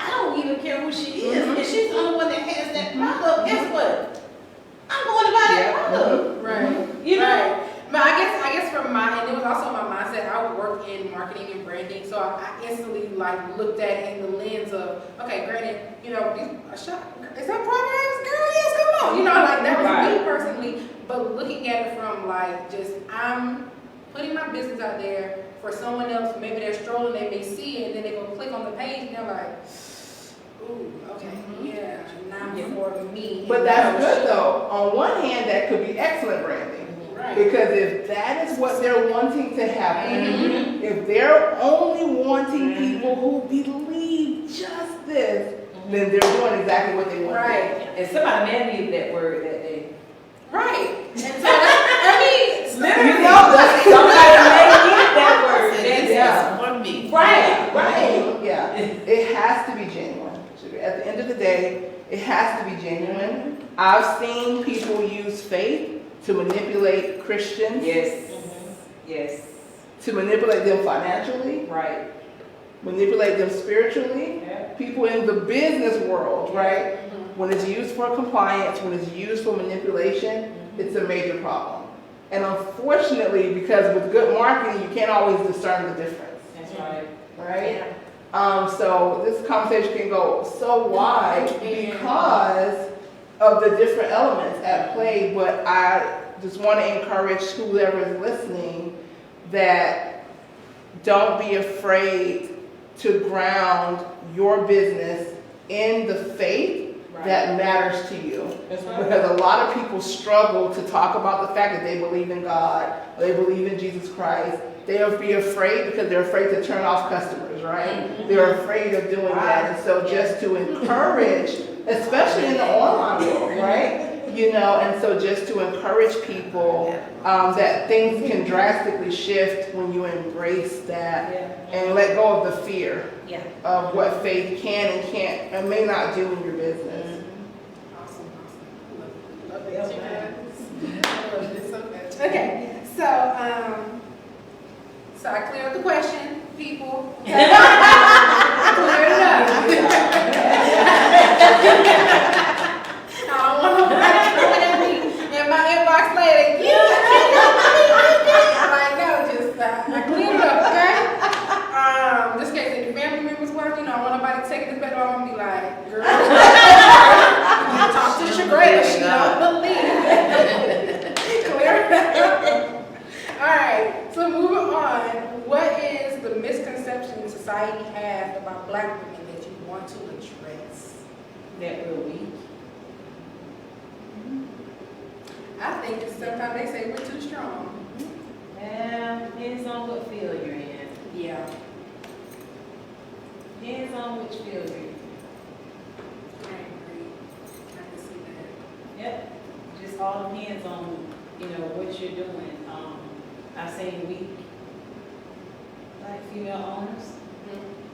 I don't even care who she is. If she's the only one that has that product, guess what? I'm going to buy that product. Right. You know? Right. But I guess from my, and it was also my mindset, I would work in marketing and branding, so I instantly like looked at it in the lens of, okay, granted, you know, is that Proverbs? Girl, yes, come on. You know, like that was me personally, but looking at it from like just, I'm putting my business out there for someone else, maybe they're strolling, they may see it, and then they go click on the page, and they're like, ooh, okay, yeah, not for me. But that's good though. On one hand, that could be excellent branding. Right. Because if that is what they're wanting to happen, if they're only wanting people who believe just this, then they're doing exactly what they want. Right. And somebody may need that word that day. Right. And so I mean, Literally, somebody may need that word that That's for me. Right. Yeah. It has to be genuine. At the end of the day, it has to be genuine. I've seen people use faith to manipulate Christians. Yes. Yes. To manipulate them financially. Right. Manipulate them spiritually. Yeah. People in the business world, right? When it's used for compliance, when it's used for manipulation, it's a major problem. And unfortunately, because with good marketing, you can't always discern the difference. That's right. Right? So this conversation can go so wide because of the different elements at play, but I just want to encourage whoever is listening that don't be afraid to ground your business in the faith that matters to you. Because a lot of people struggle to talk about the fact that they believe in God, or they believe in Jesus Christ. They'll be afraid because they're afraid to turn off customers, right? They're afraid of doing that. And so just to encourage, especially in the online world, right? You know, and so just to encourage people that things can drastically shift when you embrace that and let go of the fear of what faith can and can't and may not do in your business. Awesome. Love it. I love this so much. Okay, so I cleared up the question, people. Cleared it up. I don't want nobody coming at me in my inbox later. Like, no, just I cleared it up, okay? Just in case any family members watching, I don't want nobody taking this back home and be like, girl, talk to Shagrada, she don't believe. Clear it up. All right, so moving on. What is the misconception society has about Black women that you want to address? That we're weak. I think it's sometimes they say we're too strong. Yeah, depends on what field you're in. Yeah. Hands on which feels you. I agree. I can see that. Yep, just all depends on, you know, what you're doing. I've seen weak Black female owners,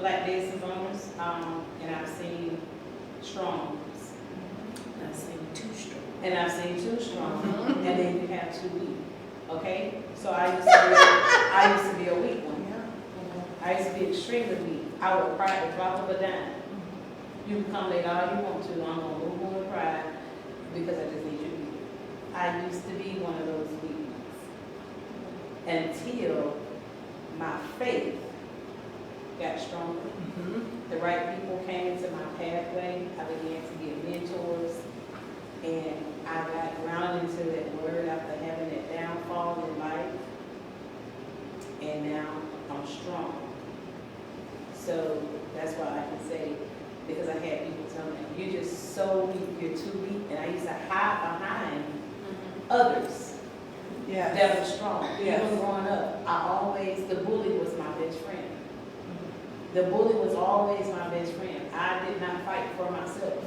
Black business owners, and I've seen strong ones. I've seen too strong. And I've seen too strong, and then you have too weak. Okay? So I used to be a weak one. I used to be extremely weak. I would cry at the drop of a dime. You can come late all you want to, I'm gonna move on and cry because I just need you to be. I used to be one of those weak ones. Until my faith got stronger. The right people came into my pathway. I began to get mentors. And I got grounded into that word after having that downfall in life. And now I'm strong. So that's why I can say, because I had people tell me, you're just so weak, you're too weak. And I used to hide behind others that were strong. Yes. Even growing up, the bully was my best friend. The bully was always my best friend. I did not fight for myself,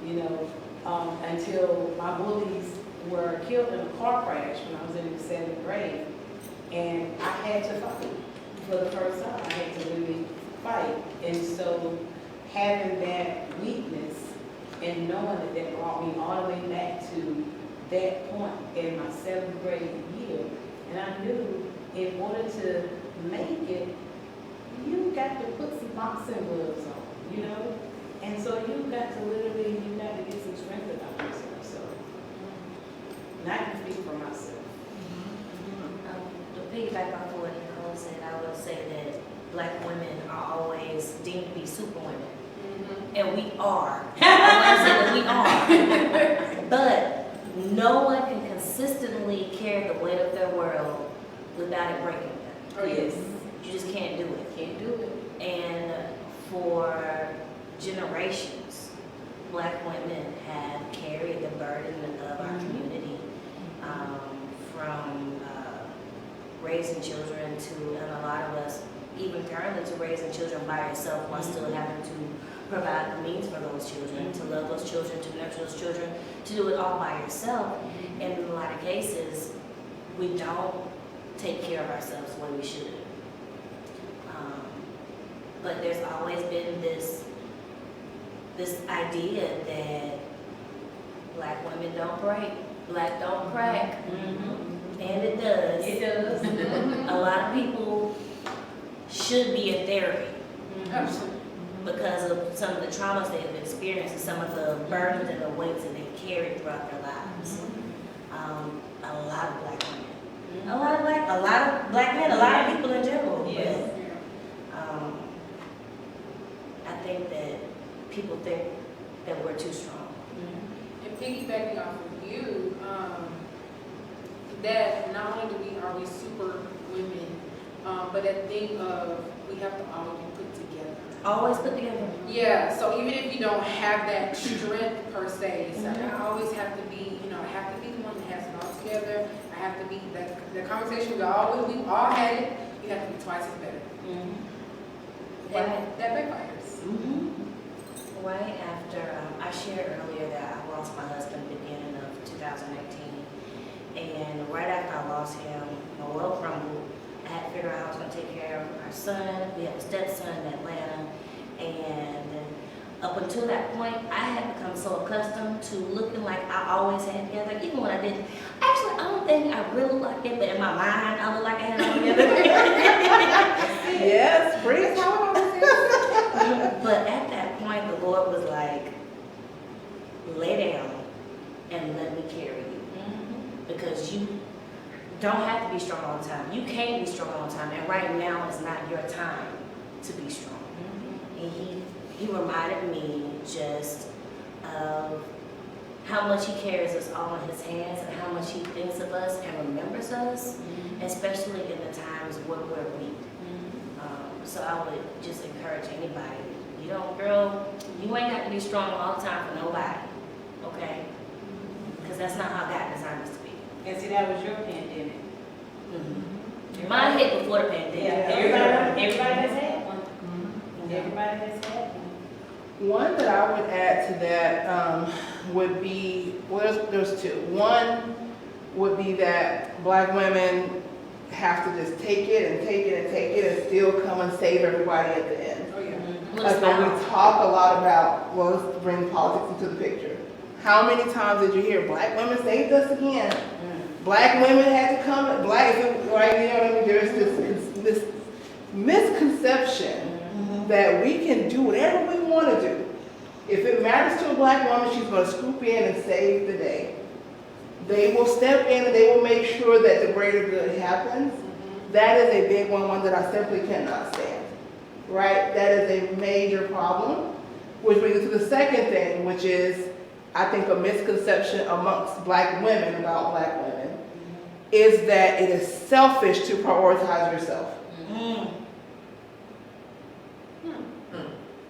you know, until my bullies were killed in a car crash when I was in the 7th grade. And I had to fight for the first time. I had to really fight. And so having that weakness and knowing that brought me all the way back to that point in my 7th grade year. And I knew in order to make it, you got to put some boxing gloves on, you know? And so you got to get some strength about yourself. So, and I can speak for myself. To piggyback off of what Nicole said, I would say that Black women are always deemed to be superwomen. And we are. I want to say that we are. But no one can consistently carry the weight of their world without it breaking them. Oh, yes. You just can't do it. Can't do it. And for generations, Black women have carried the burden of our community, from raising children to, and a lot of us, even currently, to raising children by yourself while still having to provide the means for those children, to love those children, to nurture those children, to do it all by yourself. And in a lot of cases, we don't take care of ourselves the way we should. But there's always been this idea that Black women don't break, Black don't crack, and it does. It does. A lot of people should be in therapy because of some of the traumas they have experienced and some of the burdens and the weights that they've carried throughout their lives. A lot of Black women, a lot of Black men, a lot of people in general. Yes. But, I think that people think that we're too strong. And piggybacking off of you, that not only are we super women, but that thing of we have to always be put together. Always put together. Yeah, so even if you don't have that strength per se, it's like I always have to be, I have to be the one that has it all together. I have to be the conversation we've all had it. You have to be twice as better. And that backfires. Right after, I shared earlier that I lost my husband at the beginning of 2018. And right after I lost him, my world crumbled. I had to figure out how I was going to take care of our son. We have a stepson in Atlanta. And up until that point, I had become so accustomed to looking like I always had it together, even when I didn't. Actually, I don't think I really looked it, but in my mind, I looked like I had it all together. Yes, preach. But at that point, the Lord was like, lay down and let me carry you. Because you don't have to be strong all the time. You can't be strong all the time. And right now is not your time to be strong. And he reminded me just of how much he carries us all in his hands and how much he thinks of us and remembers us, especially in the times where we're weak. So I would just encourage anybody, girl, you ain't got to be strong all the time for nobody, okay? Because that's not how God designed us to be. And see, that was your pandemic. It Mine hit before the pandemic. Yeah, everybody has had one. Mhm. Everybody has had one. One that I would add to that would be, well, there's two. One would be that Black women have to just take it and take it and take it and still come and save everybody at the end. Oh, yeah. Like when we talk a lot about, well, let's bring politics into the picture. How many times did you hear Black women saved us again? Black women had to come, right? You know what I mean? There's this misconception that we can do whatever we want to do. If it matters to a Black woman, she's going to scoop in and save the day. They will step in and they will make sure that the greater good happens. That is a big one that I simply cannot stand, right? That is a major problem, which brings us to the second thing, which is, I think, a misconception amongst Black women about Black women, is that it is selfish to prioritize yourself.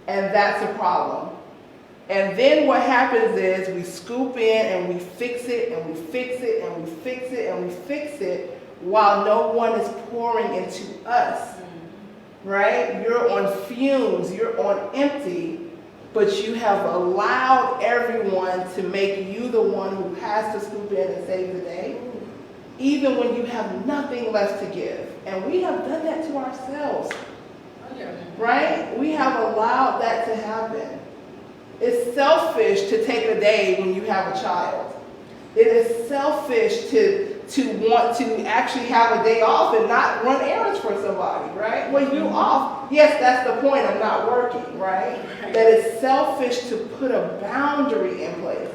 And that's a problem. And then what happens is we scoop in and we fix it and we fix it and we fix it and we fix it while no one is pouring into us, right? You're on fumes, you're on empty, but you have allowed everyone to make you the one who has to scoop in and save the day, even when you have nothing left to give. And we have done that to ourselves, right? We have allowed that to happen. It's selfish to take a day when you have a child. It is selfish to want to actually have a day off and not run errands for somebody, right? When you're off, yes, that's the point, I'm not working, right? That it's selfish to put a boundary in place.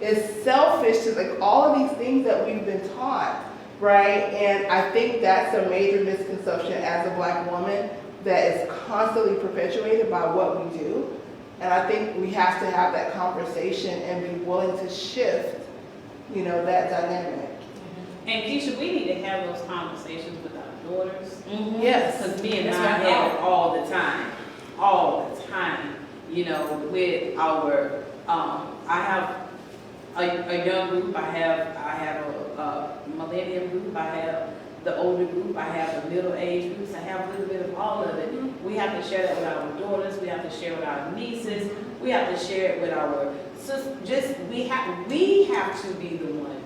It's selfish to, like, all of these things that we've been taught, right? And I think that's a major misconception as a Black woman that is constantly perpetuated by what we do. And I think we have to have that conversation and be willing to shift, you know, that dynamic. And Keisha, we need to have those conversations with our daughters. Yes. Because me and mine have it all the time, you know, with our, I have a young group, I have a millennium group, I have the older group, I have the middle age groups, I have a little bit of all of it. We have to share that with our daughters, we have to share with our nieces, we have to share it with our sisters. We have to be the one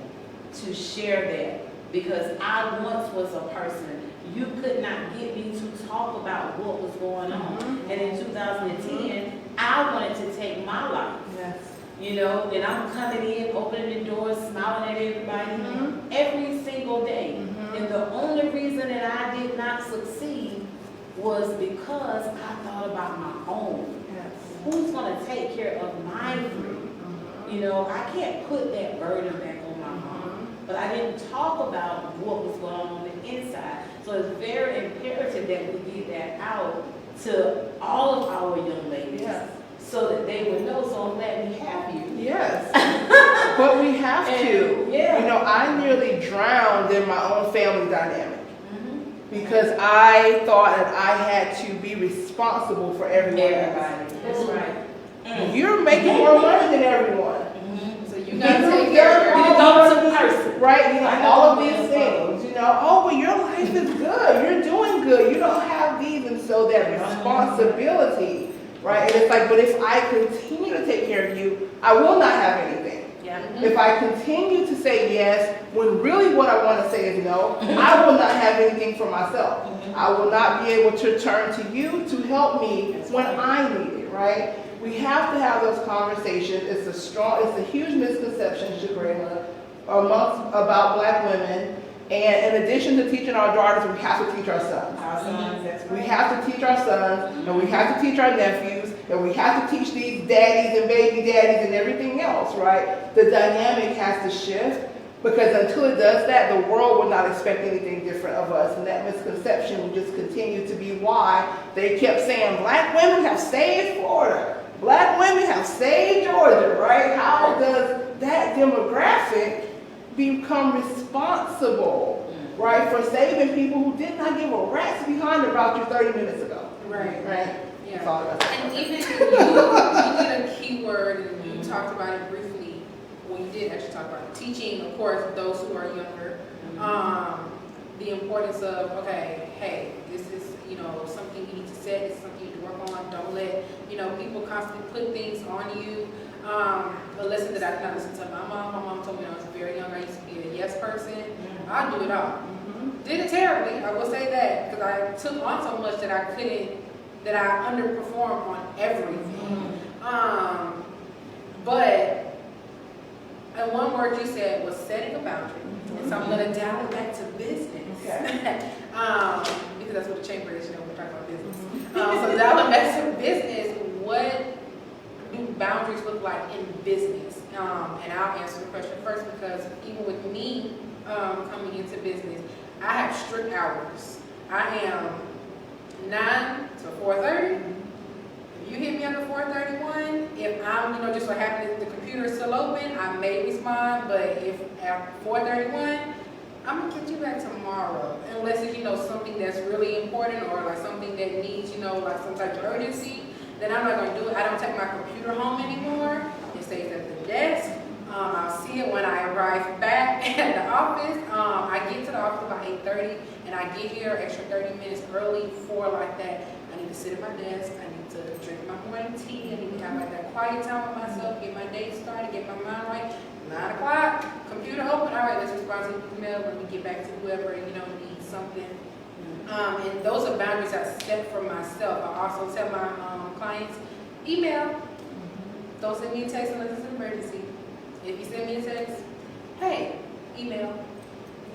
to share that, because I once was a person, you could not get me to talk about what was going on. And in 2010, I wanted to take my life. Yes. You know, and I'm coming in, opening the doors, smiling at everybody every single day. And the only reason that I did not succeed was because I thought about my own. Yes. Who's going to take care of my group? You know, I can't put that burden back on my mom. But I didn't talk about what was going on the inside. So it's very imperative that we get that out to all of our young ladies. Yes. So that they would know. So I'm glad we have you. Yes. But we have to. Yeah. You know, I nearly drowned in my own family dynamic because I thought that I had to be responsible for everyone else. That's right. You're making more money than everyone. So you gotta take care of person. Right? You know, all of these things. You know, oh, but your life is good. You're doing good. You don't have these. And so that responsibility, right? And it's like, but if I continue to take care of you, I will not have anything. If I continue to say yes, when really what I want to say is no, I will not have anything for myself. I will not be able to turn to you to help me when I need it, right? We have to have those conversations. It's a huge misconception, Shabrina, about Black women. And in addition to teaching our daughters, we have to teach our sons. We have to teach our sons, and we have to teach our nephews, and we have to teach these daddies and baby daddies and everything else, right? The dynamic has to shift, because until it does that, the world will not expect anything different of us. And that misconception will just continue to be why they kept saying, Black women have saved Florida. Black women have saved Georgia, right? How does that demographic become responsible, right, for saving people who did not give a rat's behind about you 30 minutes ago? Right. Yeah. That's all I got to say. And even you did a key word, and you talked about it briefly. Well, you did actually talk about it. Teaching, of course, those who are younger. the importance of, okay, hey, this is, you know, something you need to set, it's something you need to work on. Don't let, you know, people constantly put things on you. A lesson that I kind of listened to my mom told me when I was very young, I used to be a yes person. I'll do it all. Did it terribly, I will say that, because I took on so much that I underperformed on everything. But, and one word you said was setting a boundary. And so I'm going to dial it back to business. Okay. Because that's what the chamber is, you know, we're talking about business. So dial it back to business, what do boundaries look like in business? And I'll answer the question first because even with me coming into business, I have strict hours. I am 9 to 4:30. If you hit me under 4:31, if I'm, you know, just so happen that the computer is still open, I may respond, but if at 4:31, I'm gonna get you back tomorrow. Unless it's, you know, something that's really important or like something that needs, you know, like some type of urgency, then I'm not gonna do it. I don't take my computer home anymore. It stays at the desk. I'll see it when I arrive back at the office. I get to the office about 8:30, and I get here extra 30 minutes early for like that. I need to sit at my desk. I need to drink my morning tea. I need to have like that quiet time with myself, get my day started, get my mind right. 9 o'clock, computer open. All right, let's respond to the email. Let me get back to whoever, you know, needs something. And those are boundaries I set for myself. I also tell my clients, email. Don't send me a text unless it's an emergency. If you send me a text, hey, email.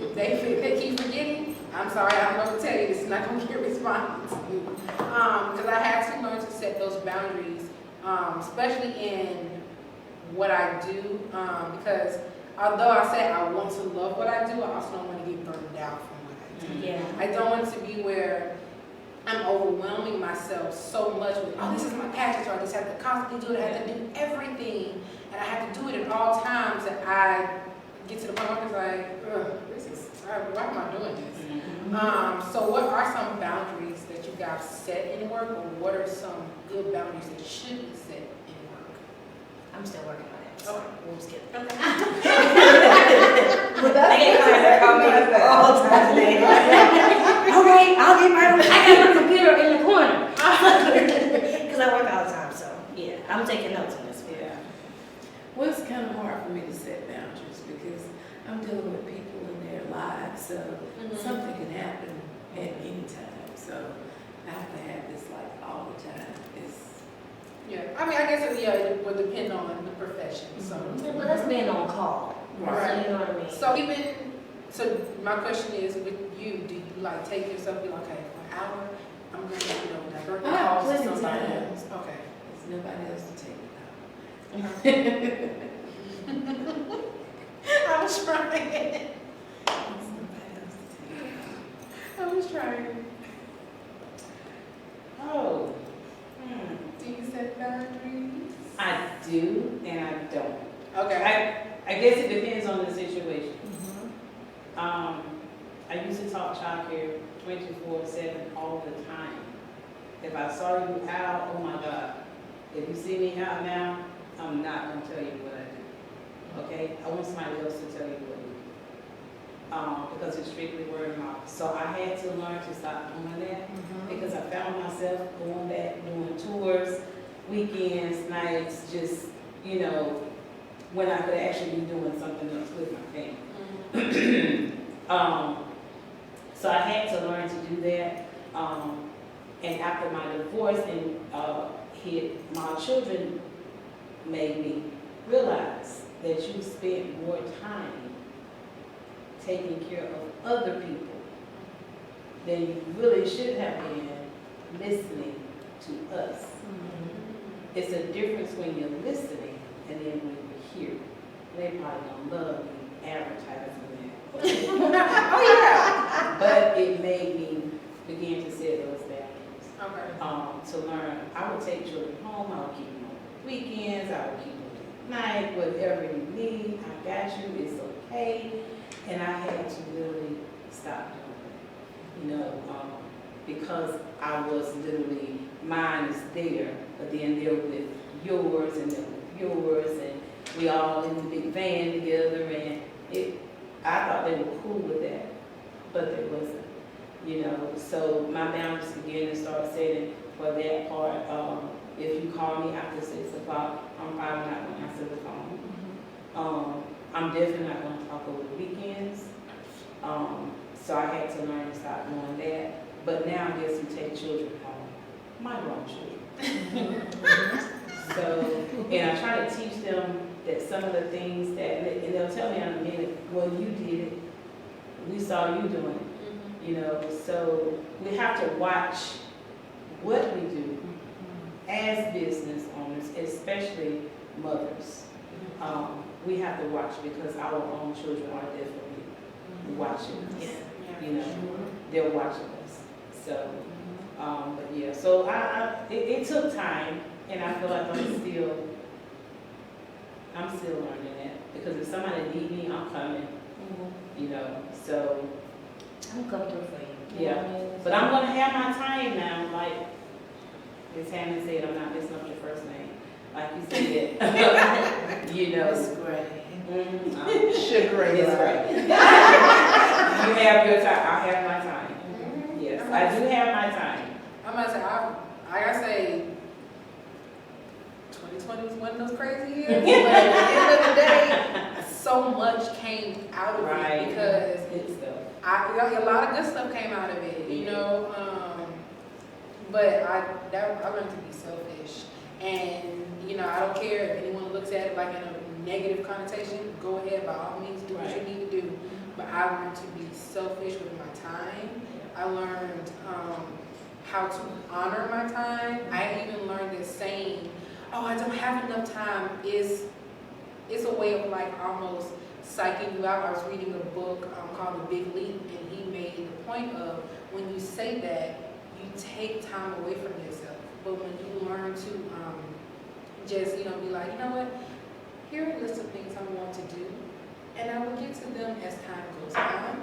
If they keep forgetting, I'm sorry, I'm going to tell you, this is not going to get responded to you. Because I had to learn to set those boundaries, especially in what I do. Because although I say I want to love what I do, I also don't want to get burned out from what I do. Yeah. I don't want to be where I'm overwhelming myself so much with, oh, this is my passion, so I just have to constantly do it. I have to do everything. And I have to do it at all times that I get to the point where I'm like, this is, why am I doing this? So what are some boundaries that you guys set in work, or what are some good boundaries that should be set in work? I'm still working on it. Okay. We'll just get Well, I get clients that call me all the time today. All right, I'll get right on. I got my computer in the corner. Because I work all the time, so yeah, I'm taking notes on this one. Yeah. Well, it's kind of hard for me to set boundaries because I'm dealing with people in their lives, so something can happen at any time. So I have to have this like all the time. Yeah, I mean, I guess it would depend on the profession. So, Yeah, but that's being on call. Right. So you know what I mean? So my question is, with you, do you like take yourself and be like, okay, for an hour, I'm going to, you know, divert the calls to plenty somebody times. else? Okay. There's nobody else to take it out. I was trying. There's nobody else to take it out. I was trying. Oh, Do you set boundaries? I do and I don't. Okay. I guess it depends on the situation. I used to talk childcare 24/7 all the time. If I saw you out, oh my God. If you see me out now, I'm not going to tell you what I do. Okay? I want somebody else to tell you what to do. Because it's strictly word of mouth. So I had to learn to stop doing that because I found myself going back, doing tours, weekends, nights, just, you know, when I could actually be doing something else with my family. So I had to learn to do that. And after my divorce and my children made me realize that you spend more time taking care of other people than you really should have been listening to us. It's a difference when you're listening and then when you're here. They probably don't love me advertising that. Oh, yeah. But it made me begin to set those boundaries. Okay. To learn, I would take children home, I would keep them on weekends, I would keep them at night, whatever you need, I got you, it's okay. And I had to literally stop doing it, you know, because I was literally, mine is there, but then they're with yours and they're with yours, and we all in the big van together, and I thought they were cool with that. but they wasn't, you know. So my boundaries began to start setting for that part. If you call me after 6 o'clock, I'm probably not gonna answer the phone. I'm definitely not gonna talk over the weekends. So I had to learn to stop doing that. But now I guess you take children home, my grown children. So, and I try to teach them that some of the things that, and they'll tell me in a minute, well, you did it, we saw you doing it, you know. So we have to watch what we do as business owners, especially mothers. We have to watch because our own children are definitely watching us. You know, they're watching us. So, but yeah, so it took time, and I feel like I'm still learning that, because if somebody need me, I'm coming. You know, so I'm coming through for you. yeah. But I'm gonna have my time now, like Ms. Hammond said. I'm not messing up your first name, like you said. You know, That's great. Sugar and it's right. You have your time. I have my time. Yes, I do have my time. I'm gonna say, I gotta say, 2020 was one of those crazy years, but at the end of the day, so much came out of it because Good stuff. a lot of good stuff came out of it, you know. But I learned to be selfish, and you know, I don't care if anyone looks at it like in a negative connotation. Go ahead, by all means, do what you need to do. But I learned to be selfish with my time. I learned how to honor my time. I even learned that saying, "Oh, I don't have enough time," is a way of like almost psyching you out. I was reading a book called The Big Leap, and he made the point of when you say that, you take time away from yourself. But when you learn to just, you know, be like, you know what, here are a list of things I want to do, and I will get to them as time goes on,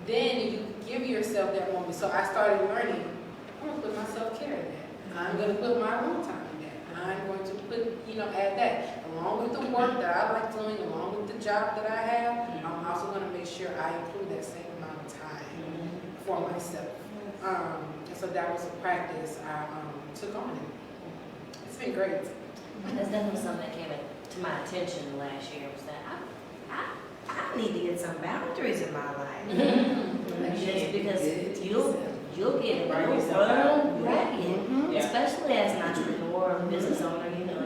then you give yourself that moment. So I started learning, I'm going to put my self-care in that. I'm going to put my own time in that. I'm going to put, you know, add that. Along with the work that I like doing, along with the job that I have, I'm also going to make sure I include that same amount of time for myself. And so that was a practice I took on. It's been great. That's definitely something that came to my attention last year, was that I need to get some boundaries in my life. Just because you'll get ragged, especially as an entrepreneur, business owner. You know,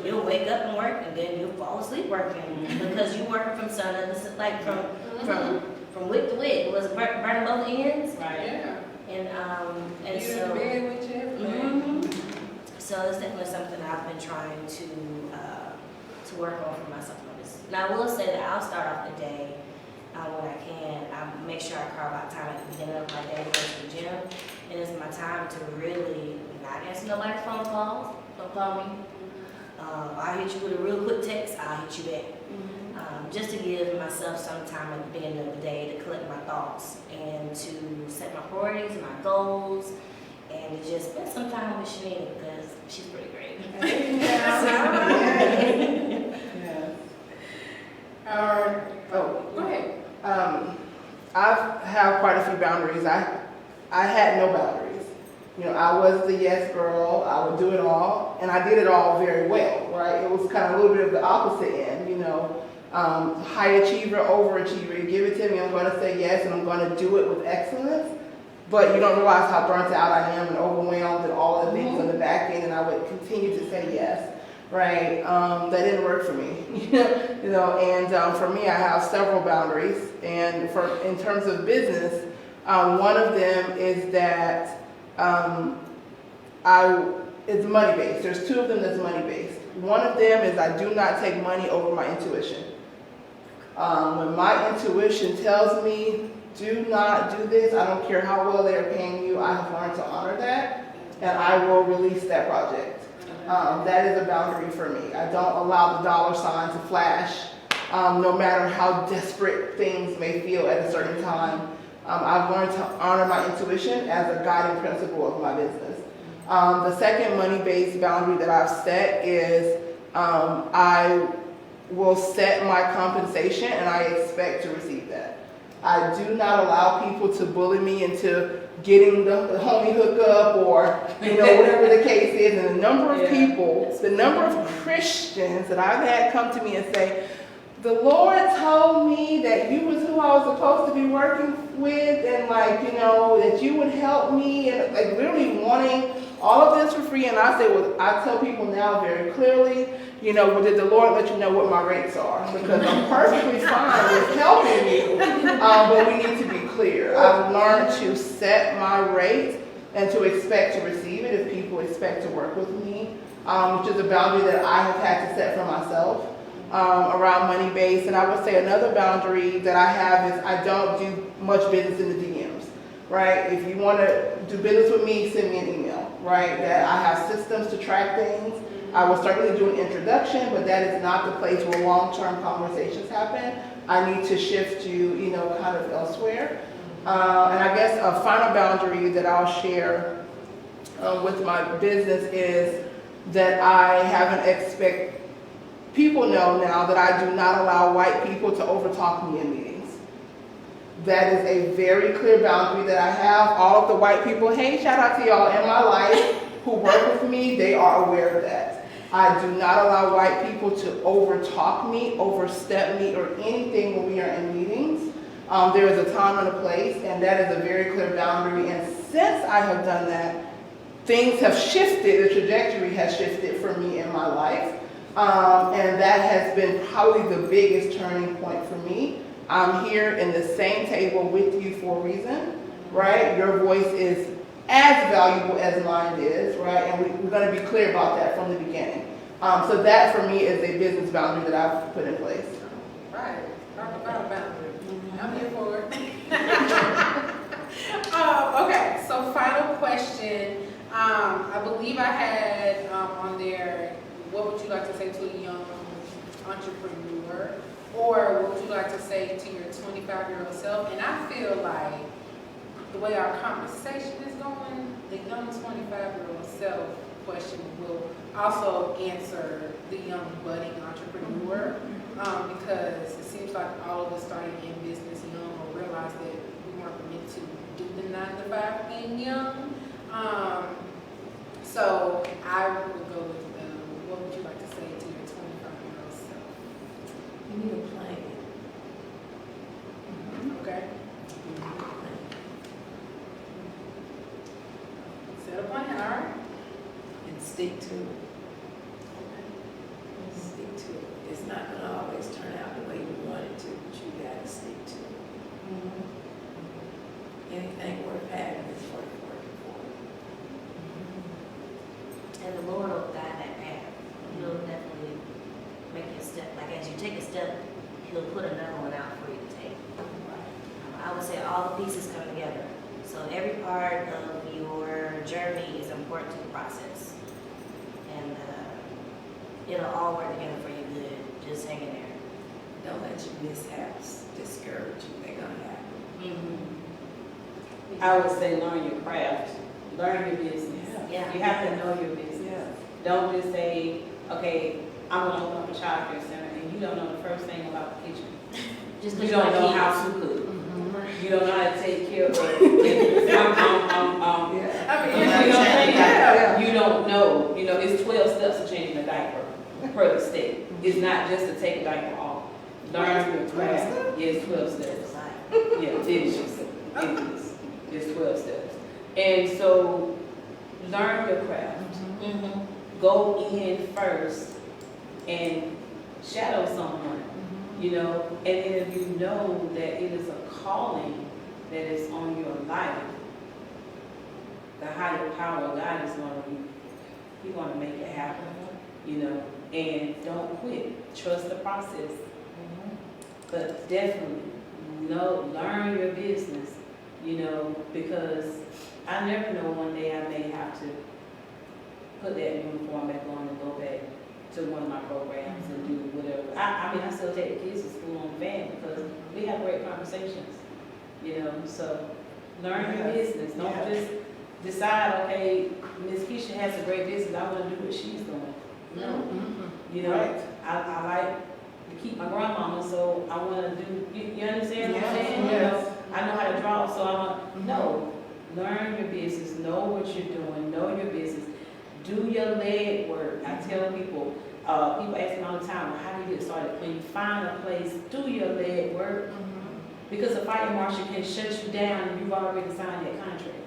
you'll wake up and work, and then you'll fall asleep working because you're working from sun to like from wick to wick. It was burning both ends. Right. Yeah. And You so. in bed with you every day. So it's definitely something I've been trying to work on for myself. Now I will say that I'll start off the day when I can. I make sure I carve out time at the beginning of my day to go to the gym, and it's my time to really not answer nobody's phone calls. Don't call me. I'll hit you with a real quick text. I'll hit you back. Just to give myself some time at the beginning of the day to collect my thoughts and to set my priorities and my goals, and to just spend some time with Shanita because she's pretty great. Go ahead. I have quite a few boundaries. I had no boundaries. You know, I was the yes girl. I would do it all, and I did it all very well, right? It was kind of a little bit of the opposite end, you know. High achiever, overachiever. You give it to me, I'm going to say yes, and I'm going to do it with excellence. But you don't realize how burnt out I am and overwhelmed and all of the things on the back end, and I would continue to say yes, right? That didn't work for me, you know. And for me, I have several boundaries. And in terms of business, one of them is that it's money based. There's two of them that's money based. One of them is I do not take money over my intuition. When my intuition tells me, do not do this, I don't care how well they're paying you, I have learned to honor that, and I will release that project. That is a boundary for me. I don't allow the dollar sign to flash, no matter how desperate things may feel at a certain time. I've learned to honor my intuition as a guiding principle of my business. The second money-based boundary that I've set is I will set my compensation and I expect to receive that. I do not allow people to bully me into getting the homie hookup or, whatever the case is. And the number of people, the number of Christians that I've had come to me and say, the Lord told me that you was who I was supposed to be working with, and that you would help me, and literally wanting all of this for free. And I say, well, I tell people now very clearly, did the Lord let you know what my rates are? Because I'm perfectly fine with helping you, but we need to be clear. I've learned to set my rate and to expect to receive it if people expect to work with me, which is a boundary that I have had to set for myself. Around money based. And I would say another boundary that I have is I don't do much business in the DMs, right? If you want to do business with me, send me an email, right? That I have systems to track things. I will certainly do an introduction, but that is not the place where long-term conversations happen. I need to shift to, kind of elsewhere. And I guess a final boundary that I'll share with my business is that I have an people know now that I do not allow white people to overtalk me in meetings. That is a very clear boundary that I have. All of the white people, hey, shout out to y'all in my life who work with me, they are aware of that. I do not allow white people to overtalk me, overstep me, or anything when we are in meetings. There is a time and a place, and that is a very clear boundary. And since I have done that, things have shifted, the trajectory has shifted for me in my life. And that has been probably the biggest turning point for me. I'm here in the same table with you for a reason, right? Your voice is as valuable as mine is, right? And we're going to be clear about that from the beginning. So that for me is a business boundary that I've put in place. Right. Talk about a boundary. I'm here for it. Okay, so final question. I believe I had on there, what would you like to say to a young entrepreneur? Or what would you like to say to your 25-year-old self? And I feel like the way our conversation is going, the young 25-year-old self question will also answer the young budding entrepreneur, because it seems like all of us started in business young or realized that we weren't meant to do the 9-to-5 thing young. So I would go with what would you like to say to your 25-year-old self? You need a plan. Okay. You need a plan. Set a plan, all right? And stick to it. Stick to it. It's not going to always turn out the way you want it to, but you got to stick to it. Anything worth having is worth working for. And the Lord will guide that path. He'll definitely make you a step. Like as you take a step, He'll put another one out for you to take. I would say all the pieces come together. So every part of your journey is important to the process. And it'll all work together for your good. Just hang in there. Don't let your mishaps discourage you. They're going to happen. I would say learn your craft, learn your business. Yeah. You have to know your business. Don't just say, okay, I'm going to open up a child care center, and you don't know the first thing about the kitchen. Just You don't know how to cook. You don't know how to take care of it. You don't know. It's 12 steps of changing a diaper per the state. It's not just to take a diaper off. Learn your craft. Yeah, it's 12 steps. Yeah, it is. It's 12 steps. And so, learn your craft. Go in first and shadow someone, and then if you know that it is a calling that is on your life, the higher power of God is He's going to make it happen, and don't quit. Trust the process. But definitely, learn your business, because I never know one day I may have to put that uniform back on and go back to one of my programs and do whatever. I still take the kids to school on the van because we have great conversations, so learn your business. Don't just decide, okay, Miss Keisha has a great business, I want to do what she's doing. No. Right. I like to keep my grandmama, so I want to do, you understand what I'm Yes, saying? You yes. know, I know how to draw, so I want, no, learn your business, know what you're doing, know your business, do your leg work. I tell people, people ask me all the time, well, how do you get started? When you find a place, do your leg work, because the fire marshal can shut you down and you've already signed that contract.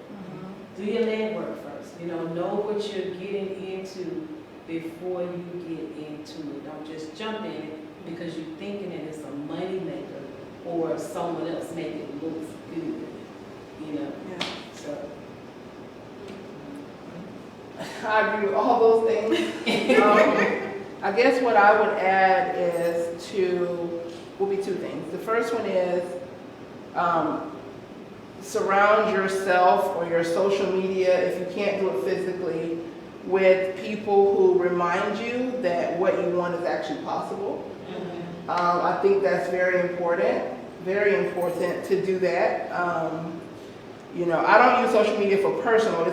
Do your leg work first, know what you're getting into before you get into it. Don't just jump in it because you're thinking that it's a money maker or someone else make it look good, Yeah. So. I agree with all those things. I guess what I would add will be two things. The first one is surround yourself or your social media, if you can't do it physically, with people who remind you that what you want is actually possible. I think that's very important to do that. I don't use social media for personal.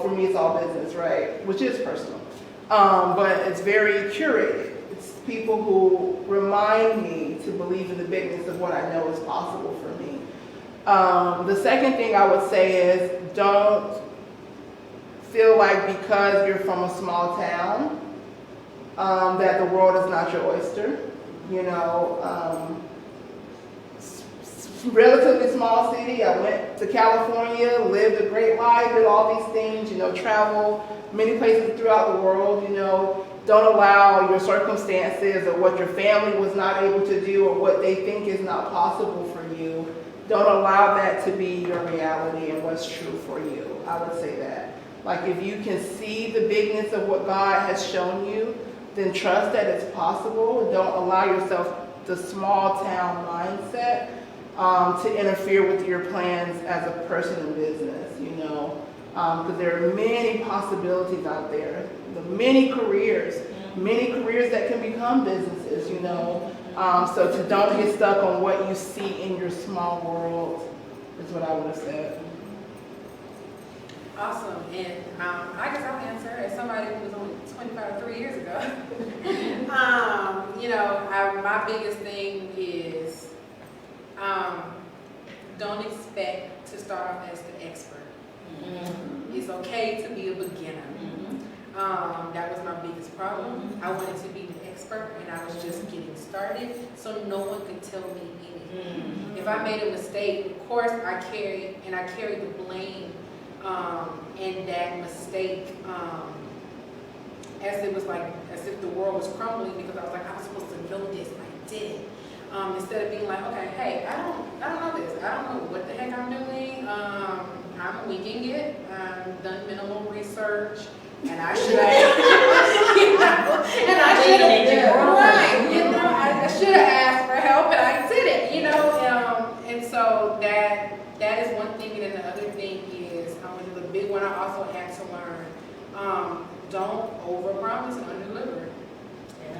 For me, it's all business, right? Which is personal. But it's very curated. It's people who remind me to believe in the bigness of what I know is possible for me. The second thing I would say is don't feel like because you're from a small town that the world is not your oyster. Relatively small city. I went to California, lived a great life, did all these things, travel many places throughout the world, Don't allow your circumstances or what your family was not able to do or what they think is not possible for you. Don't allow that to be your reality and what's true for you. I would say that. Like if you can see the bigness of what God has shown you, then trust that it's possible. Don't allow yourself the small town mindset to interfere with your plans as a person in business, because there are many possibilities out there, many careers that can become businesses, so don't get stuck on what you see in your small world is what I would have said. Awesome, and I guess I'll answer as somebody who was only 25 3 years ago. My biggest thing is don't expect to start off as the expert. It's okay to be a beginner. That was my biggest problem. I wanted to be the expert and I was just getting started, so no one could tell me anything. If I made a mistake, of course I carried the blame in that mistake, as if the world was crumbling because I was like, I was supposed to know this, and I didn't. Instead of being like, okay, hey, I don't know this. I don't know what the heck I'm doing. I'm winging it. I've done minimal research, and I should have, I should have asked for help, and I didn't, and so that is one thing, and then the other thing is, the big one I also had to learn, don't overpromise and underdeliver.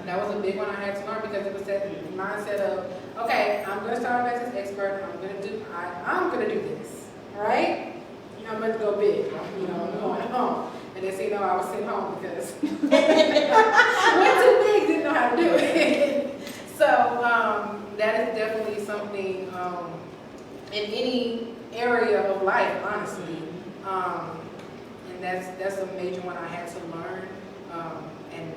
That was a big one I had to learn because it was that mindset of, okay, I'm going to start off as an expert. I'm going to do this, all right? I'm going to go big. I'm going home. And then, I was sitting home because I went too big, didn't know how to do it. So that is definitely something in any area of life, honestly. And that's a major one I had to learn. And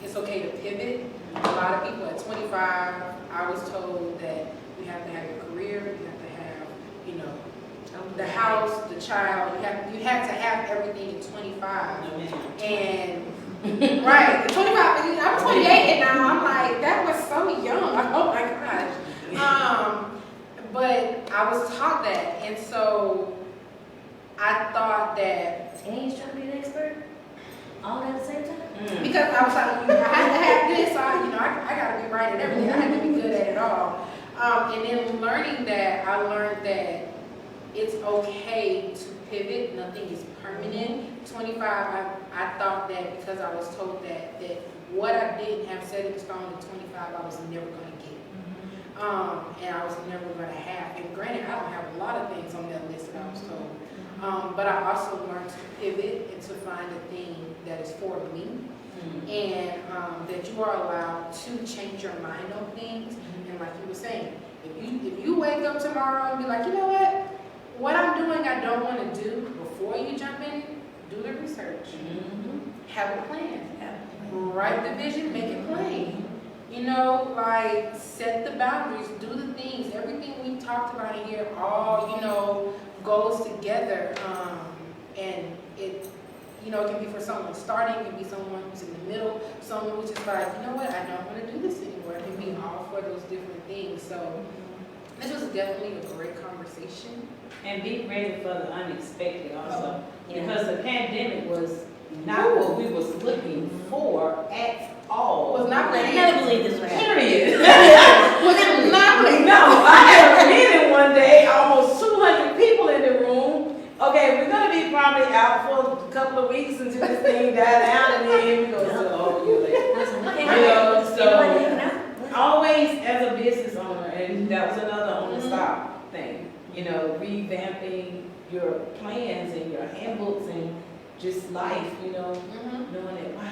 it's okay to pivot. A lot of people at 25, I was told that you have to have a career, you have to have, the house, the child, you have to have everything at 25. And right, at 25, I'm 28 and now I'm like, that was so young. Oh my gosh. But I was taught that, and so I thought that. And he's trying to be an expert all at the same time? Because I was like, I had to have this, I got to be right at everything. I had to be good at it all. And then learning that, I learned that it's okay to pivot. Nothing is permanent. 25, I thought that because I was told that what I didn't have set in stone at 25, I was never going to get. And I was never going to have. And granted, I don't have a lot of things on that list that I was told. But I also learned to pivot and to find a thing that is for me. and that you are allowed to change your mind on things. And like you were saying, if you wake up tomorrow and be like, you know what I'm doing I don't want to do, before you jump in, do the research. Have a plan. Write the vision, make it plain. You know, like set the boundaries, do the things. Everything we talked about here all, you know, goes together. And it, you know, it can be for someone starting, it can be someone who's in the middle, someone who's just like, you know what, I don't want to do this anymore. It can be all for those different things. So this was definitely a great conversation. And be ready for the unexpected also. Because the pandemic was not what we was looking for at all. Was not I ready. never believe this would happen. Period. Was not ready. No, I had a meeting one day, almost 200 people in the room. Okay, we're gonna be probably out for a couple of weeks until this thing dies down, and then we go to all year later. So always as a business owner, and that was another on the stop thing. You know, revamping your plans and your handbooks and just life. You know, knowing that wow.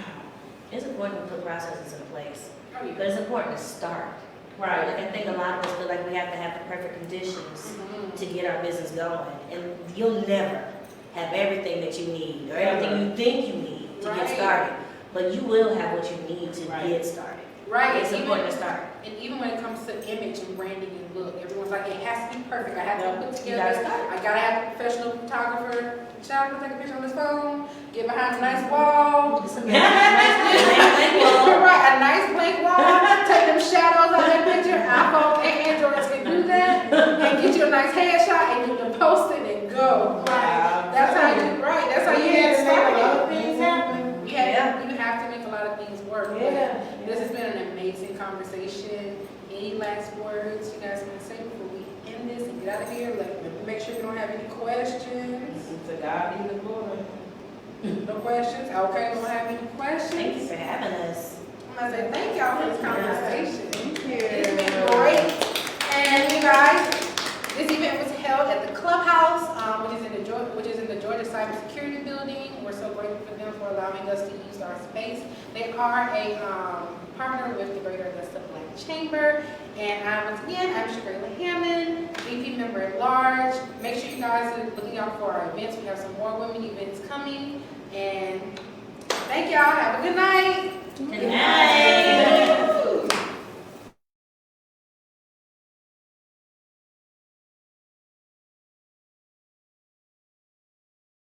It's important to put processes in place, Oh, yeah. but it's important to start. Right. Like I think a lot of us feel like we have to have the perfect conditions to get our business going, and you'll never have everything that you need or everything you think you need to get started. But you will have what you need to get started. Right. It's important to start. And even when it comes to image and branding and look, everyone's like, it has to be perfect. I have to put You gotta together. start. I gotta have a professional photographer. Shout out, take a picture on his phone. Get behind a nice wall. Just a nice wall. Right, a nice blank wall. Take them shadows out of that picture. iPhone and Androids can do that. And get you a nice headshot and you can post it and go. Right. That's how you. Right. That's how you get started. Things happen. Yeah, you have to make a lot of things work. Yeah. This has been an amazing conversation. Any last words you guys want to say before we end this and get out of here? Make sure you don't have any questions. To God be the glory. No questions? Okay, we don't have any questions. Thank you for having us. I'm going to say thank y'all for this conversation. Thank you. It's been great. And you guys, this event was held at the Clubhouse, which is in the Georgia Cybersecurity Building. We're so grateful for them for allowing us to use our space. They are a partner with the Greater Augusta Black Chamber. And once again, I'm Shanita Hammond, VP Member at Large. Make sure you guys are looking out for our events. We have some more women events coming. And thank y'all. Have a good night.